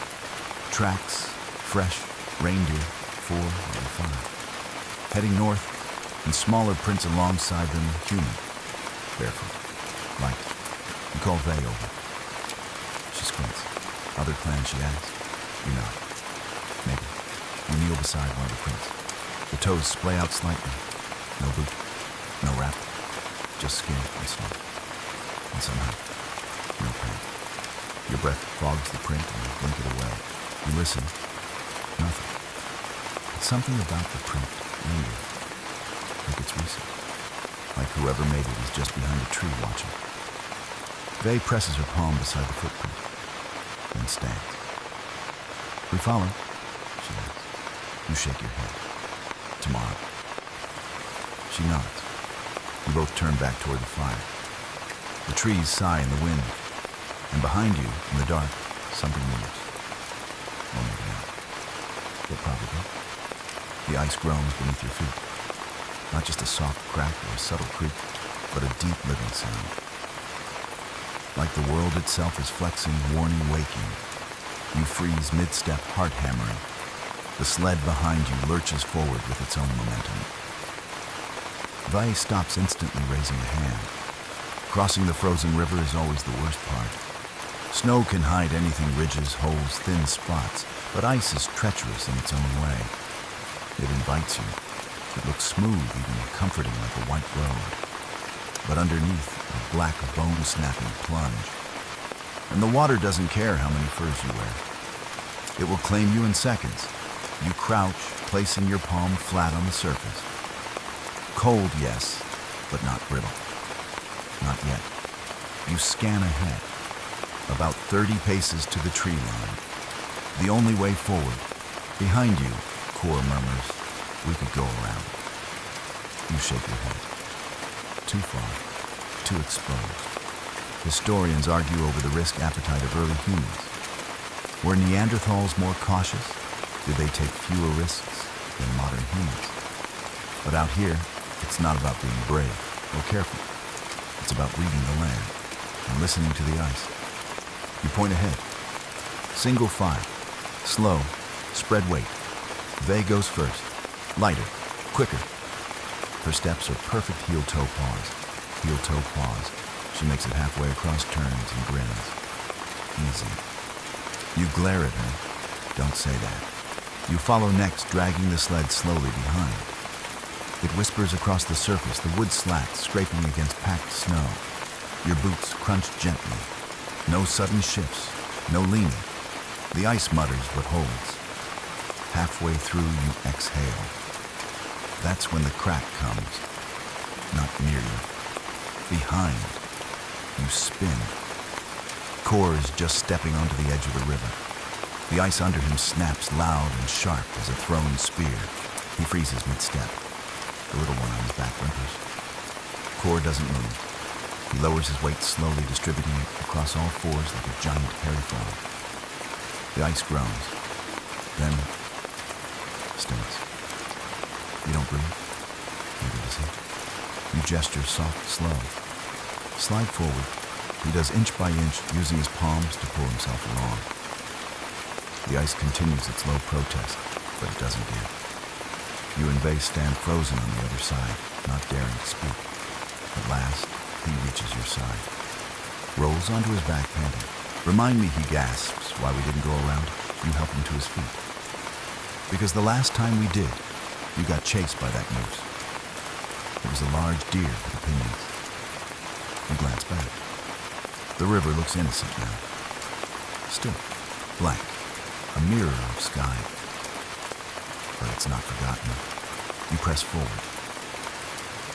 Tracks, fresh, reindeer, 4 or 5. Heading north, and smaller prints alongside them, human. Barefoot. Light. You call Vay over. She squints. Other clan, she asks. You nod. Maybe. You kneel beside one of the prints. The toes splay out slightly. No boot. No wrap. Just skin and snow. And somehow, no pain. Your breath fogs the print and you blink it away. You listen. Nothing. But something about the print lingers. Like it's recent. Like whoever made it is just behind a tree watching. Vay presses her palm beside the footprint. Then stands. We follow, she asks. You shake your head. Tomorrow. She nods. You both turn back toward the fire. The trees sigh in the wind, and behind you, in the dark, something moves. Or maybe not. But probably. The ice groans beneath your feet. Not just a soft crack or a subtle creak, but a deep living sound. Like the world itself is flexing, warning, waking. You freeze mid-step, heart hammering. The sled behind you lurches forward with its own momentum. Vae stops instantly, raising a hand. Crossing the frozen river is always the worst part. Snow can hide anything, ridges, holes, thin spots, but ice is treacherous in its own way. It invites you. It looks smooth, even comforting, like a white road. But underneath, a black, bone-snapping plunge. And the water doesn't care how many furs you wear. It will claim you in seconds. You crouch, placing your palm flat on the surface. Cold, yes, but not brittle. Not yet. You scan ahead. About 30 paces to the tree line. The only way forward. Behind you, Core murmurs, we could go around. You shake your head. Too far. Too exposed. Historians argue over the risk appetite of early humans. Were Neanderthals more cautious? Did they take fewer risks than modern humans? But out here, it's not about being brave or careful. It's about reading the land and listening to the ice. You point ahead. Single file. Slow. Spread weight. Vae goes first. Lighter. Quicker. Her steps are perfect heel-toe pause. Heel-toe pause. She makes it halfway across turns and grins. Easy. You glare at her. Don't say that. You follow next, dragging the sled slowly behind. It whispers across the surface, the wood slats scraping against packed snow. Your boots crunch gently. No sudden shifts, no leaning. The ice mutters but holds. Halfway through, you exhale. That's when the crack comes. Not near you. Behind. You spin. Core is just stepping onto the edge of the river. The ice under him snaps loud and sharp as a thrown spear. He freezes mid-step. The little one on his back whimpers. Core doesn't move. He lowers his weight slowly, distributing it across all fours like a giant hairy frog. The ice groans. Then, stillness. You don't breathe. Neither does he. You gesture soft, slow. Slide forward. He does inch by inch, using his palms to pull himself along. The ice continues its low protest, but it doesn't give. You and Vae stand frozen on the other side, not daring to speak. At last, he reaches your side. Rolls onto his back, panting. Remind me, he gasps, why we didn't go around. You help him to his feet. Because the last time we did, you got chased by that moose. It was a large deer with opinions. You glance back. The river looks innocent now. Still, blank. A mirror of sky. But it's not forgotten. You press forward.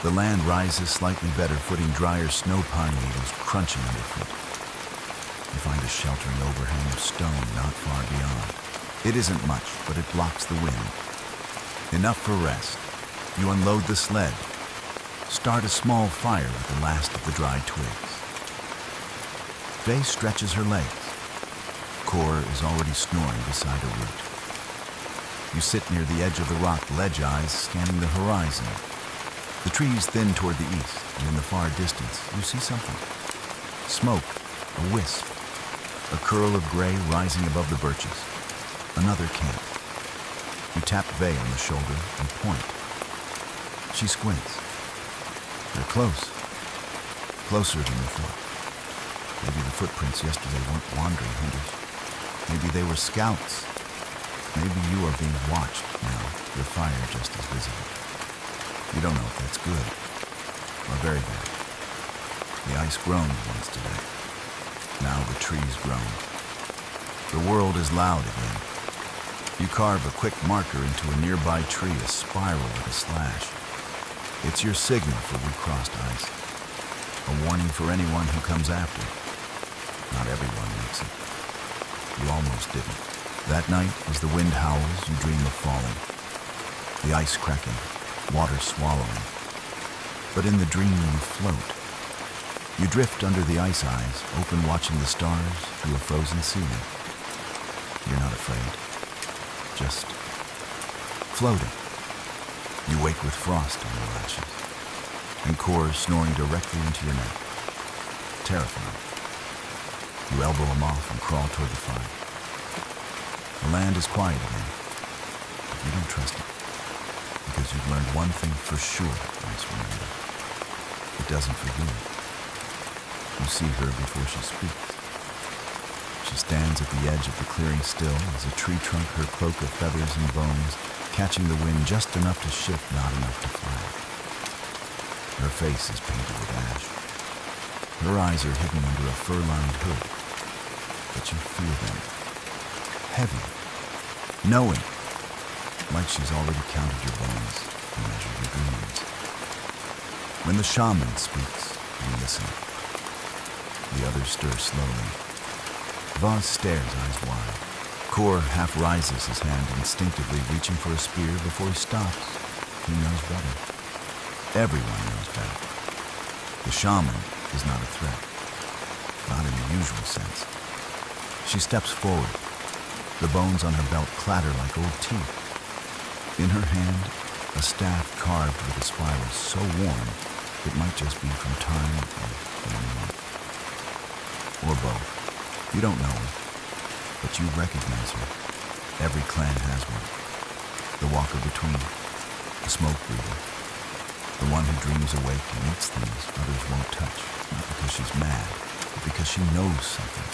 The land rises slightly better, footing drier snow pine needles crunching underfoot. You find a sheltering overhang of stone not far beyond. It isn't much, but it blocks the wind. Enough for rest. You unload the sled. Start a small fire with the last of the dried twigs. Vae stretches her legs. Core is already snoring beside a root. You sit near the edge of the rock, ledge eyes scanning the horizon. The trees thin toward the east, and in the far distance, you see something. Smoke, a wisp, a curl of gray rising above the birches. Another camp. You tap Vae on the shoulder and point. She squints. They're close. Closer than you thought. Maybe the footprints yesterday weren't wandering hunters. Maybe they were scouts. Maybe you are being watched now, your fire just as visible. You don't know if that's good or very bad. The ice groaned once today. Now the trees groan. The world is loud again. You carve a quick marker into a nearby tree, a spiral with a slash. It's your signal for recrossed ice. A warning for anyone who comes after. Not everyone makes it. You almost didn't. That night, as the wind howls, you dream of falling. The ice cracking, water swallowing. But in the dream, you float. You drift under the ice eyes, open watching the stars through a frozen ceiling. You're not afraid. just floating. You wake with frost on your lashes, and Core snoring directly into your neck. Terrifying. You elbow him off and crawl toward the fire. The land is quiet again, but you don't trust it, because you've learned one thing for sure, Ice Remember. It doesn't forget. You see her before she speaks. She stands at the edge of the clearing still as a tree trunk her cloak of feathers and bones, catching the wind just enough to shift, not enough to fly. Her face is painted with ash. Her eyes are hidden under a fur-lined hood, but you feel them. Heavy, knowing, like she's already counted your bones and measured your dreams. When the shaman speaks, you listen. The others stir slowly. Vaz stares, eyes wide. Core half rises his hand, instinctively reaching for a spear before he stops. He knows better. Everyone knows better. The shaman is not a threat, not in the usual sense. She steps forward. The bones on her belt clatter like old teeth. In her hand, a staff carved with a spiral so worn it might just be from time or memory. Or both. You don't know her, but you recognize her. Every clan has one. The walker between, the smoke breather, the one who dreams awake and eats things others won't touch, not because she's mad, but because she knows something.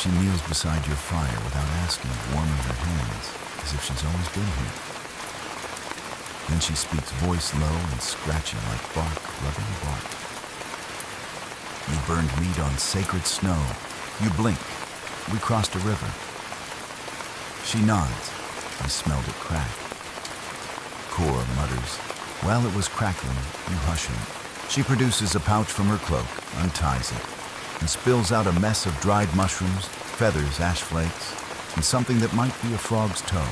She kneels beside your fire without asking, warming her hands, as if she's always been here. Then she speaks, voice low and scratchy like bark rubbing bark. You burned meat on sacred snow. You blink. We crossed a river. She nods. I smelled it crack. Core mutters. While it was crackling, you hush him. She produces a pouch from her cloak, unties it, and spills out a mess of dried mushrooms, feathers, ash flakes, and something that might be a frog's toe.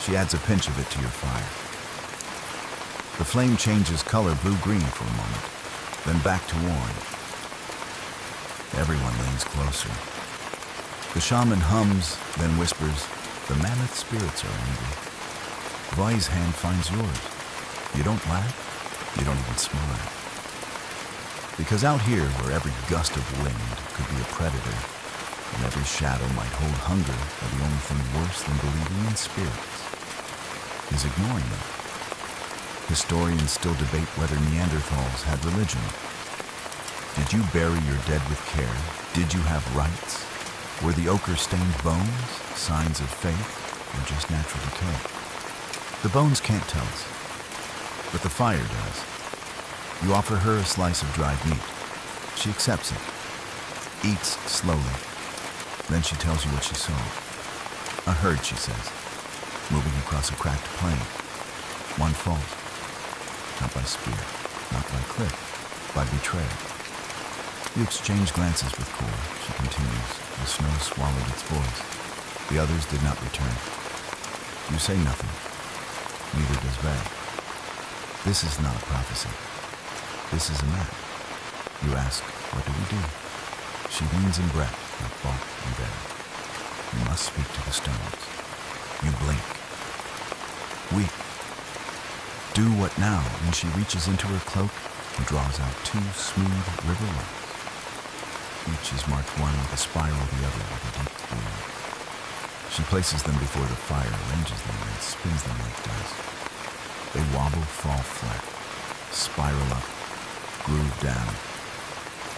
She adds a pinch of it to your fire. The flame changes color blue-green for a moment, then back to orange. Everyone leans closer. The shaman hums, then whispers, "The mammoth spirits are angry." Vai's hand finds yours. You don't laugh, you don't even smile. Because out here, where every gust of wind could be a predator, and every shadow might hold hunger, or the only thing worse than believing in spirits is ignoring them. Historians still debate whether Neanderthals had religion. Did you bury your dead with care? Did you have rites? Were the ochre-stained bones signs of faith or just natural decay? The bones can't tell us, but the fire does. You offer her a slice of dried meat. She accepts it, eats slowly. Then she tells you what she saw. A herd, she says, moving across a cracked plain. One falls, not by spear, not by cliff, by betrayal. You exchange glances with Core. She continues. The snow swallowed its voice. The others did not return. You say nothing. Neither does Vay. This is not a prophecy. This is a map. You ask, what do we do? She leans in breath, like bark and berry. You must speak to the stones. You blink. Weep. Do what now? And she reaches into her cloak and draws out two smooth river lines. Each is marked, one with a spiral, the other with a deep groove. She places them before the fire, arranges them, and spins them like dice. They wobble, fall flat, spiral up, groove down.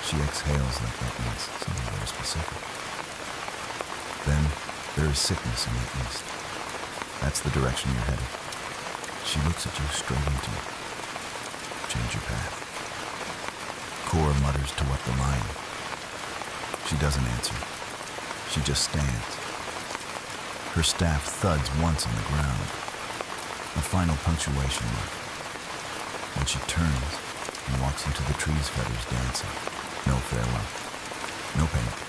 She exhales like that means something very specific. Then there is sickness in the east. That's the direction you're headed. She looks at you straight into it. Change your path. Core mutters to what the line. She doesn't answer. She just stands. Her staff thuds once on the ground. A final punctuation mark. Then she turns and walks into the trees, feathers dancing. No farewell. No payment.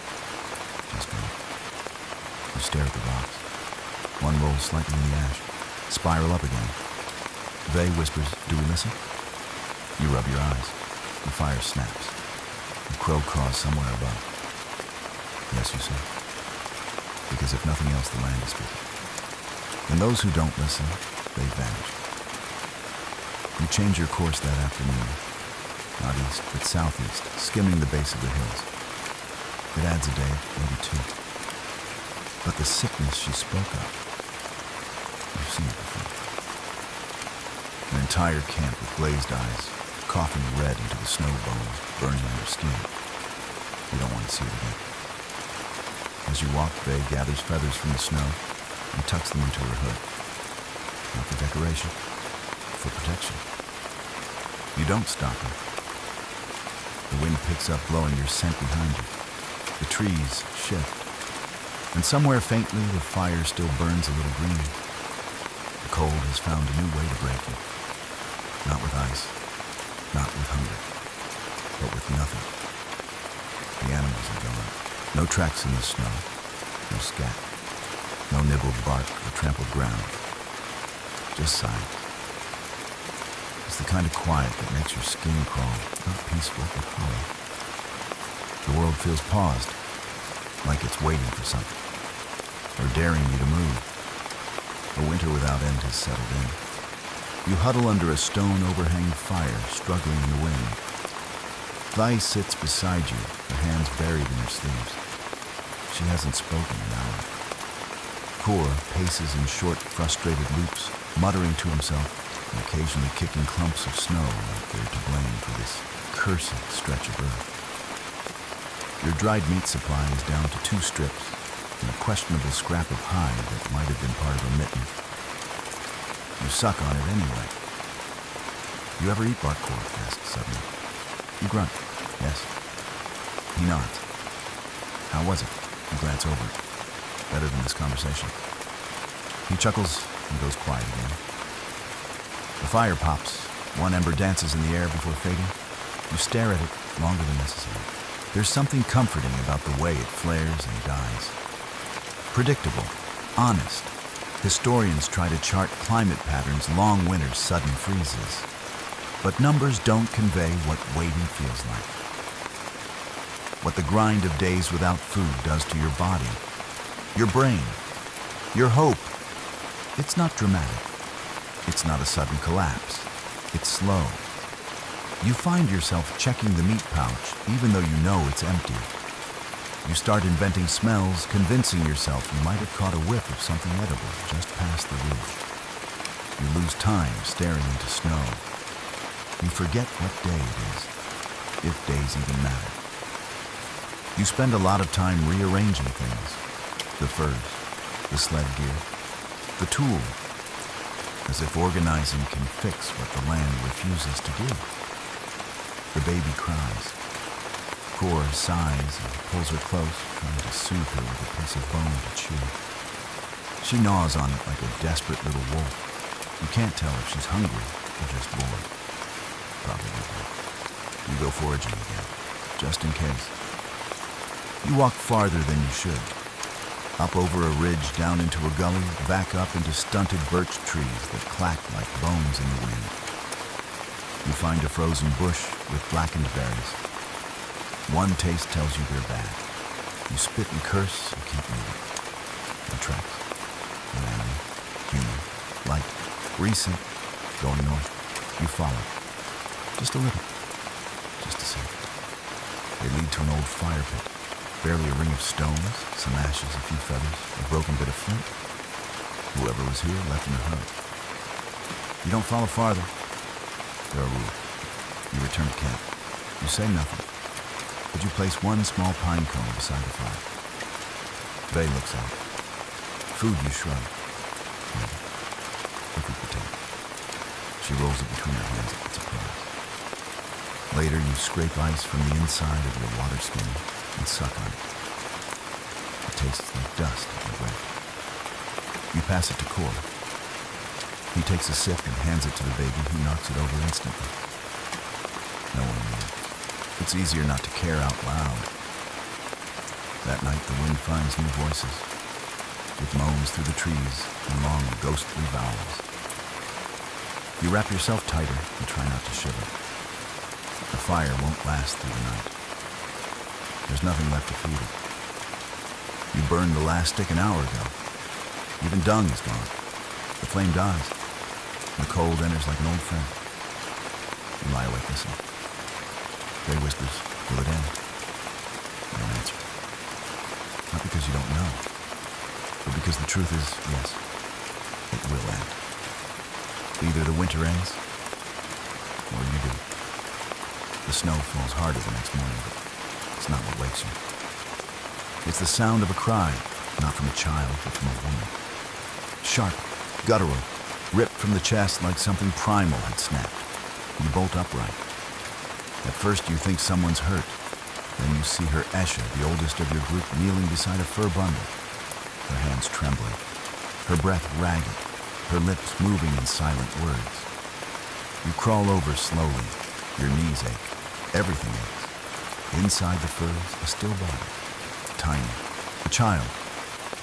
Just go. You stare at the rocks. One rolls slightly in the ash. Spiral up again. Vay whispers, "Do we listen?" You rub your eyes. The fire snaps. The crow caws somewhere above. Yes, you say. because if nothing else, the land is speaking. And those who don't listen, they vanish. You change your course that afternoon, not east, but southeast, skimming the base of the hills. It adds a day, maybe two. But the sickness she spoke of, you've seen it before. An entire camp with glazed eyes, coughing red into the snow bones, burning on your skin. You don't want to see it again. As you walk, Faye gathers feathers from the snow and tucks them into her hood. Not for decoration, for protection. You don't stop her. The wind picks up, blowing your scent behind you. The trees shift, and somewhere faintly the fire still burns a little green. The cold has found a new way to break you. Not with ice, not with hunger, but with nothing. The animals are gone. No tracks in the snow, no scat, no nibbled bark or trampled ground. Just silence. It's the kind of quiet that makes your skin crawl, not peaceful, but hollow. The world feels paused, like it's waiting for something, or daring you to move. A winter without end has settled in. You huddle under a stone overhanging fire, struggling in the wind. Vi sits beside you, her hands buried in her sleeves. She hasn't spoken in an hour. Kor paces in short, frustrated loops, muttering to himself and occasionally kicking clumps of snow like they're to blame for this cursed stretch of earth. Your dried meat supply is down to 2 strips and a questionable scrap of hide that might have been part of a mitten. You suck on it anyway. You ever eat bark, Kor asks suddenly. You grunt. Yes. He nods. How was it? You glance over it. Better than this conversation. He chuckles and goes quiet again. The fire pops. One ember dances in the air before fading. You stare at it longer than necessary. There's something comforting about the way it flares and dies. Predictable. Honest. Historians try to chart climate patterns, long winters, sudden freezes. But numbers don't convey what waiting feels like. What the grind of days without food does to your body, your brain, your hope. It's not dramatic. It's not a sudden collapse. It's slow. You find yourself checking the meat pouch even though you know it's empty. You start inventing smells, convincing yourself you might have caught a whiff of something edible just past the ridge. You lose time staring into snow. You forget what day it is, if days even matter. You spend a lot of time rearranging things. The furs, the sled gear, the tool, as if organizing can fix what the land refuses to do. The baby cries. Kor sighs and pulls her close, trying to soothe her with a piece of bone to chew. She gnaws on it like a desperate little wolf. You can't tell if she's hungry or just bored. Probably bored. You go foraging again, just in case. You walk farther than you should. Up over a ridge, down into a gully, back up into stunted birch trees that clack like bones in the wind. You find a frozen bush with blackened berries. One taste tells you they're bad. You spit and curse and keep moving. No tracks. An animal. Human. Light. Recent. Going north. You follow. Just a little. Just a second. They lead to an old fire pit. Barely a ring of stones, some ashes, a few feathers, a broken bit of flint. Whoever was here left in a hurry. You don't follow farther. There are rules. You return to camp. You say nothing, but you place one small pine cone beside the fire. Faye looks out. Food, you shrug. Maybe. If we could take it. She rolls it between her hands in surprise. Later, you scrape ice from the inside of your water skin and suck on it. It tastes like dust and wet. You pass it to Kor. He takes a sip and hands it to the baby, who knocks it over instantly. No one reacts. It's easier not to care out loud. That night, the wind finds new voices. It moans through the trees in long, ghostly vowels. You wrap yourself tighter and try not to shiver. The fire won't last through the night. There's nothing left to feed it. You burned the last stick an hour ago. Even dung is gone. The flame dies. The cold enters like an old friend. You lie awake listening. Gray whispers, will it end? No answer. Not because you don't know, but because the truth is, yes, it will end. Either the winter ends, or you do. The snow falls harder the next morning, but it's not what wakes you. It's the sound of a cry, not from a child, but from a woman. Sharp, guttural, ripped from the chest like something primal had snapped. You bolt upright. At first you think someone's hurt. Then you see her Esha, the oldest of your group, kneeling beside a fur bundle. Her hands trembling, her breath ragged, her lips moving in silent words. You crawl over slowly. Your knees ache. Everything aches. Inside the furs, a still body. Tiny. A child.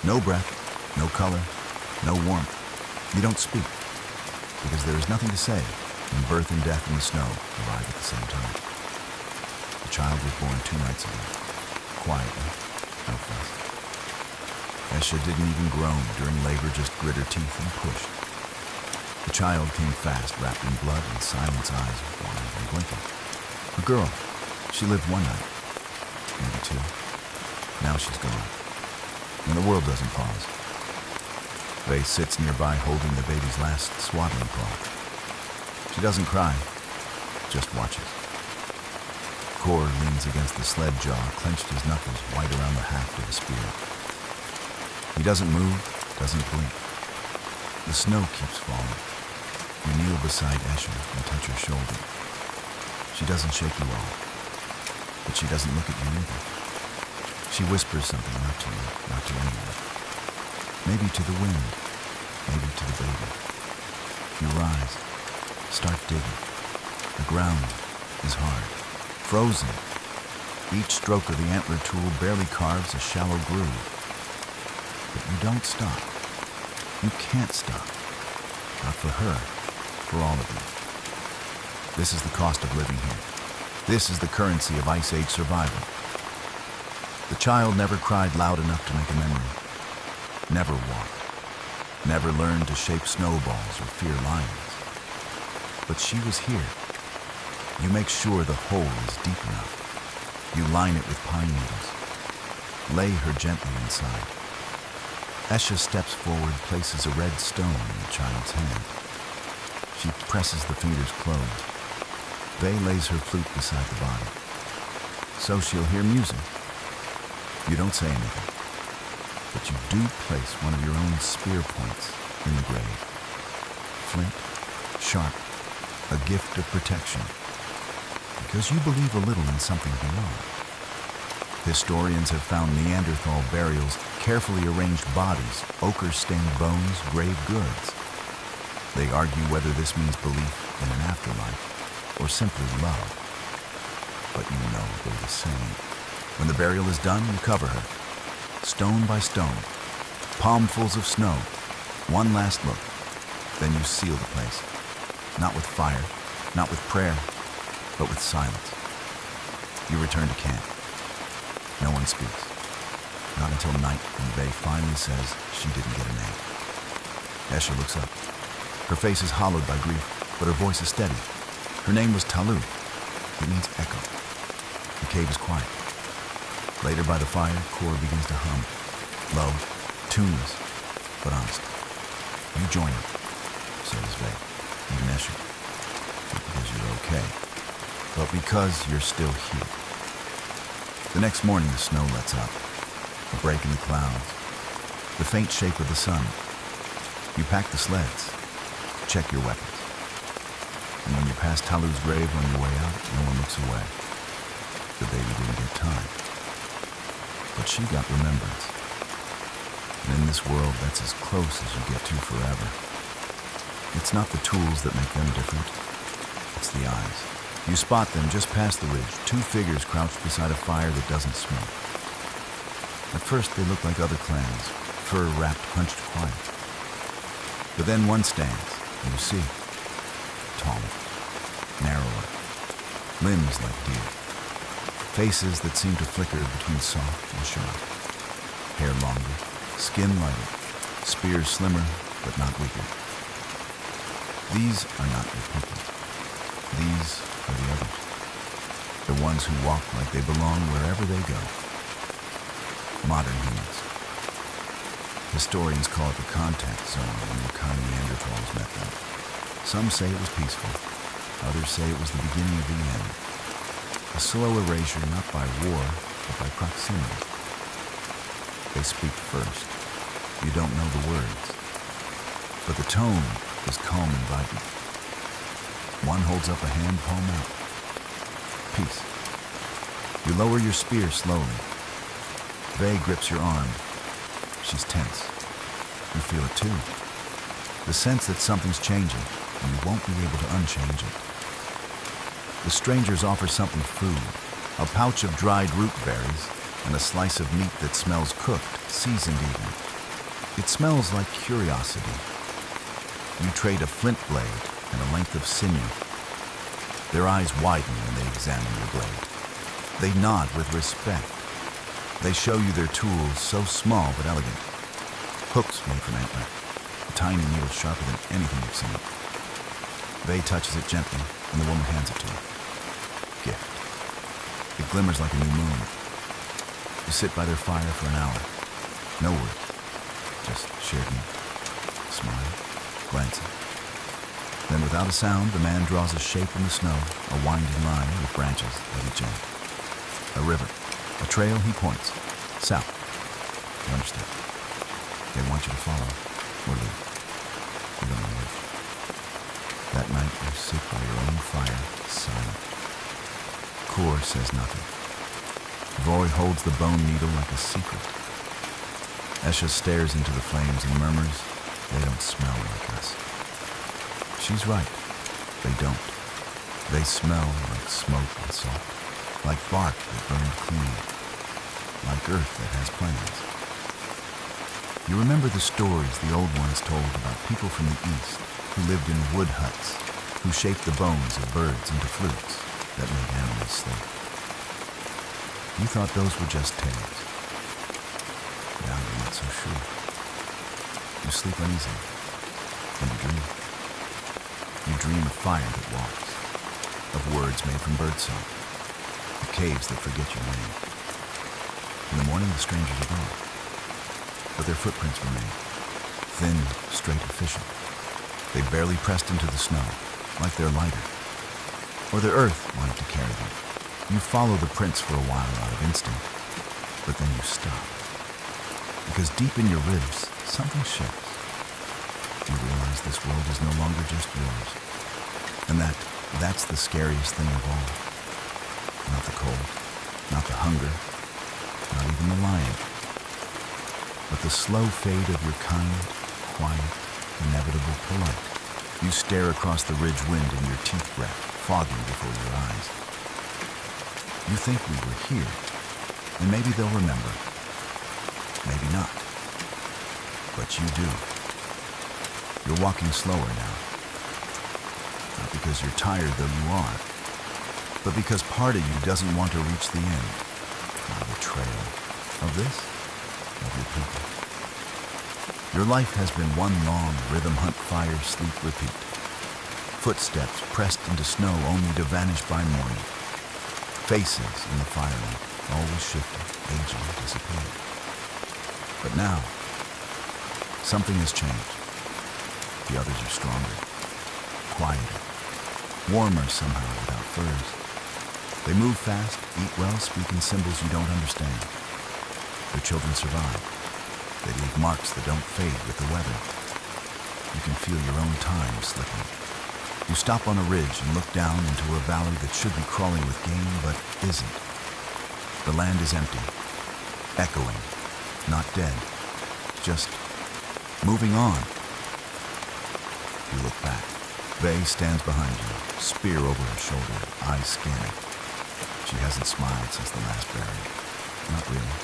No breath, no color, no warmth. You don't speak, because there is nothing to say when birth and death in the snow arrive at the same time. The child was born 2 nights ago. Quietly, no fuss. Esha didn't even groan during labor, just grit her teeth and pushed. The child came fast, wrapped in blood, and Silent's eyes wide and blinking. A girl. She lived 1 night, maybe 2. Now she's gone, and the world doesn't pause. Faye sits nearby holding the baby's last swaddling cloth. She doesn't cry, just watches. Cord leans against the sled jaw, clenched his knuckles white around the haft of a spear. He doesn't move, doesn't blink. The snow keeps falling. You kneel beside Esha and touch her shoulder. She doesn't shake you off, but she doesn't look at you either. She whispers something, not to you, not to anyone. Maybe to the wind, maybe to the baby. You rise, start digging. The ground is hard, frozen. Each stroke of the antler tool barely carves a shallow groove. But you don't stop. You can't stop. Not for her, for all of you. This is the cost of living here. This is the currency of Ice Age survival. The child never cried loud enough to make a memory. Never walked. Never learned to shape snowballs or fear lions. But she was here. You make sure the hole is deep enough. You line it with pine needles. Lay her gently inside. Esha steps forward, places a red stone in the child's hand. She presses the fingers closed. Faye lays her flute beside the body. So she'll hear music. You don't say anything, but you do place one of your own spear points in the grave. Flint, sharp, a gift of protection, because you believe a little in something beyond. Historians have found Neanderthal burials, carefully arranged bodies, ochre-stained bones, grave goods. They argue whether this means belief in an afterlife or simply love. But you know they're the same. When the burial is done, you cover her, stone by stone, palmfuls of snow, one last look. Then you seal the place, not with fire, not with prayer, but with silence. You return to camp. No one speaks. Not until night when Faye finally says she didn't get an egg. Esha looks up. Her face is hollowed by grief, but her voice is steady. Her name was Talu. It means echo. The cave is quiet. Later by the fire, Cord begins to hum. Low, tuneless, but honest. You join him. So does Faye. Even Esha. Not because you're okay, but because you're still here. The next morning, the snow lets up. A break in the clouds. The faint shape of the sun. You pack the sleds. Check your weapons. And when you pass Talu's grave on your way out, no one looks away. The baby didn't get time. But she got remembrance. And in this world, that's as close as you get to forever. It's not the tools that make them different. It's the eyes. You spot them just past the ridge, 2 figures crouched beside a fire that doesn't smoke. At first, they look like other clans, fur-wrapped, hunched quiet. But then one stands, and you see. Taller, narrower, limbs like deer. Faces that seem to flicker between soft and sharp. hair longer, skin lighter, spears slimmer, but not weaker. These are not your people. These are the others. The ones who walk like they belong wherever they go. Modern humans. Historians call it the contact zone when your kind Neanderthals met them. Some say it was peaceful. Others say it was the beginning of the end. A slow erasure not by war, but by proximity. They speak first. You don't know the words. But the tone is calm and vibrant. One holds up a hand palm out. Peace. You lower your spear slowly. Vey grips your arm. She's tense. You feel it too. The sense that something's changing, and you won't be able to unchange it. The strangers offer something food, a pouch of dried root berries, and a slice of meat that smells cooked, seasoned even. It smells like curiosity. You trade a flint blade and a length of sinew. Their eyes widen when they examine your blade. They nod with respect. They show you their tools, so small but elegant. Hooks made from antler, a tiny needle sharper than anything you've seen. Vey touches it gently, and the woman hands it to you. Gift. It glimmers like a new moon. You sit by their fire for an hour. No words, just shared meat. Smile, glancing. Then without a sound, the man draws a shape in the snow, a winding line with branches at each end. A river. A trail, he points. South. You understand. They want you to follow or leave. You don't know which. That night you sit by your own fire, silent. Kor says nothing. Voy holds the bone needle like a secret. Esha stares into the flames and murmurs, they don't smell like us. She's right. They don't. They smell like smoke and salt. Like bark that burned clean, like earth that has plans. You remember the stories the old ones told about people from the east who lived in wood huts, who shaped the bones of birds into flutes that made animals sleep. You thought those were just tales. Now you're not so sure. You sleep uneasily, and you dream. You dream of fire that walks, of words made from birdsong, caves that forget your name. In the morning, the strangers are gone, but their footprints remain, thin, straight, efficient. They barely pressed into the snow, like they're lighter, or the earth wanted to carry them. You follow the prints for a while out of instinct, but then you stop, because deep in your ribs, something shifts. You realize this world is no longer just yours, and that's the scariest thing of all. Not the cold, not the hunger, not even the lion, but the slow fade of your kind, quiet, inevitable polite. You stare across the ridge wind in your teeth breath, fogging before your eyes. You think we were here, and maybe they'll remember. Maybe not. But you do. You're walking slower now. Not because you're tired, though you are, but because part of you doesn't want to reach the end, not the trail of this, of your people. Your life has been one long rhythm hunt, fire, sleep, repeat. Footsteps pressed into snow only to vanish by morning. Faces in the firelight, always shifting, aging, disappearing. But now, something has changed. The others are stronger, quieter, warmer somehow without furs. They move fast, eat well, speak in symbols you don't understand. Their children survive. They leave marks that don't fade with the weather. You can feel your own time slipping. You stop on a ridge and look down into a valley that should be crawling with game, but isn't. The land is empty, echoing, not dead, just moving on. You look back. Vey stands behind you, spear over her shoulder, eyes scanning. She hasn't smiled since the last burial. Not really.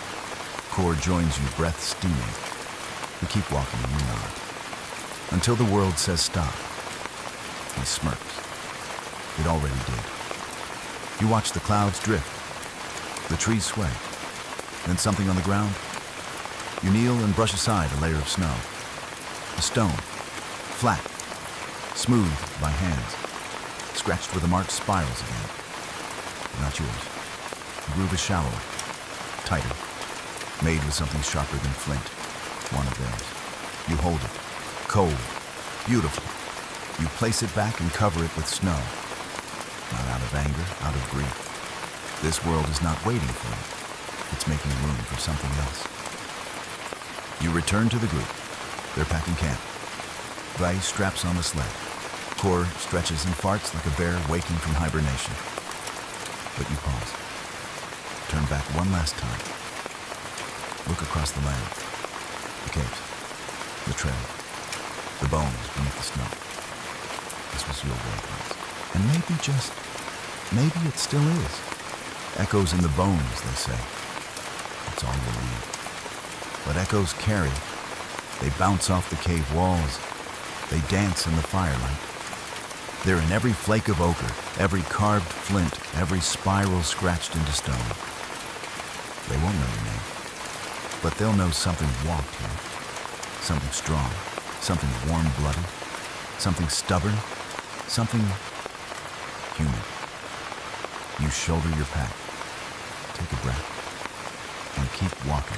Kor joins you, breath steaming. You keep walking and you nod. Until the world says stop. He smirks. It already did. You watch the clouds drift. The trees sway. Then something on the ground. You kneel and brush aside a layer of snow. A stone, flat, smooth by hands, scratched with the marked spirals again. Not yours. The groove is shallower, tighter, made with something sharper than flint. One of theirs. You hold it, cold, beautiful. You place it back and cover it with snow. Not out of anger, out of grief. This world is not waiting for you. It's making room for something else. You return to the group. They're packing camp. Vai straps on the sled. Kor stretches and farts like a bear waking from hibernation. But you pause. Turn back one last time. Look across the land. The caves. The trail. The bones beneath the snow. This was your world once. And maybe it still is. Echoes in the bones, they say. That's all you'll need. But echoes carry. They bounce off the cave walls. They dance in the firelight. They're in every flake of ochre, every carved flint, every spiral scratched into stone. They won't know your name, but they'll know something walked here. Something strong, something warm-blooded, something stubborn, something human. You shoulder your pack, take a breath, and keep walking.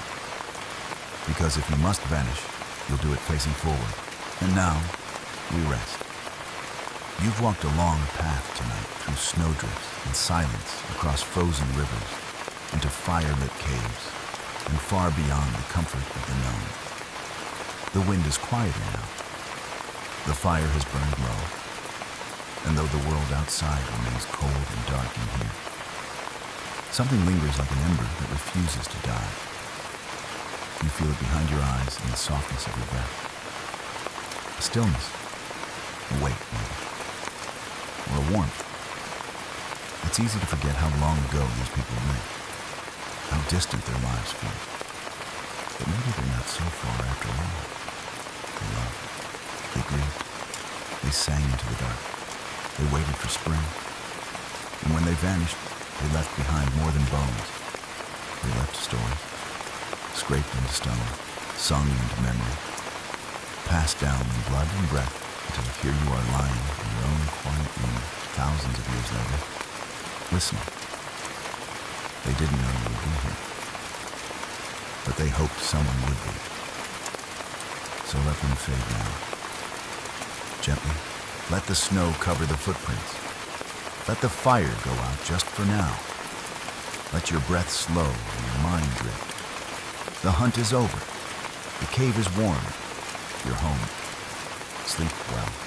Because if you must vanish, you'll do it facing forward. And now, we rest. You've walked a long path tonight through snowdrifts and silence across frozen rivers, into fire-lit caves, and far beyond the comfort of the known. The wind is quieter now. The fire has burned low, and though the world outside remains cold and dark in here, something lingers like an ember that refuses to die. You feel it behind your eyes in the softness of your breath. A stillness, a weight maybe, or a warmth. It's easy to forget how long ago these people lived, how distant their lives feel. But maybe they're not so far after all. They loved, they grieved, they sang into the dark, they waited for spring. And when they vanished, they left behind more than bones. They left stories, scraped into stone, sung into memory, passed down in blood and breath until here you are lying in your own quiet room thousands of years later, listening. They didn't know you would be here, but they hoped someone would be. So let them fade now. Gently, let the snow cover the footprints. Let the fire go out just for now. Let your breath slow and your mind drift. The hunt is over. The cave is warm. You're home. Sleep well.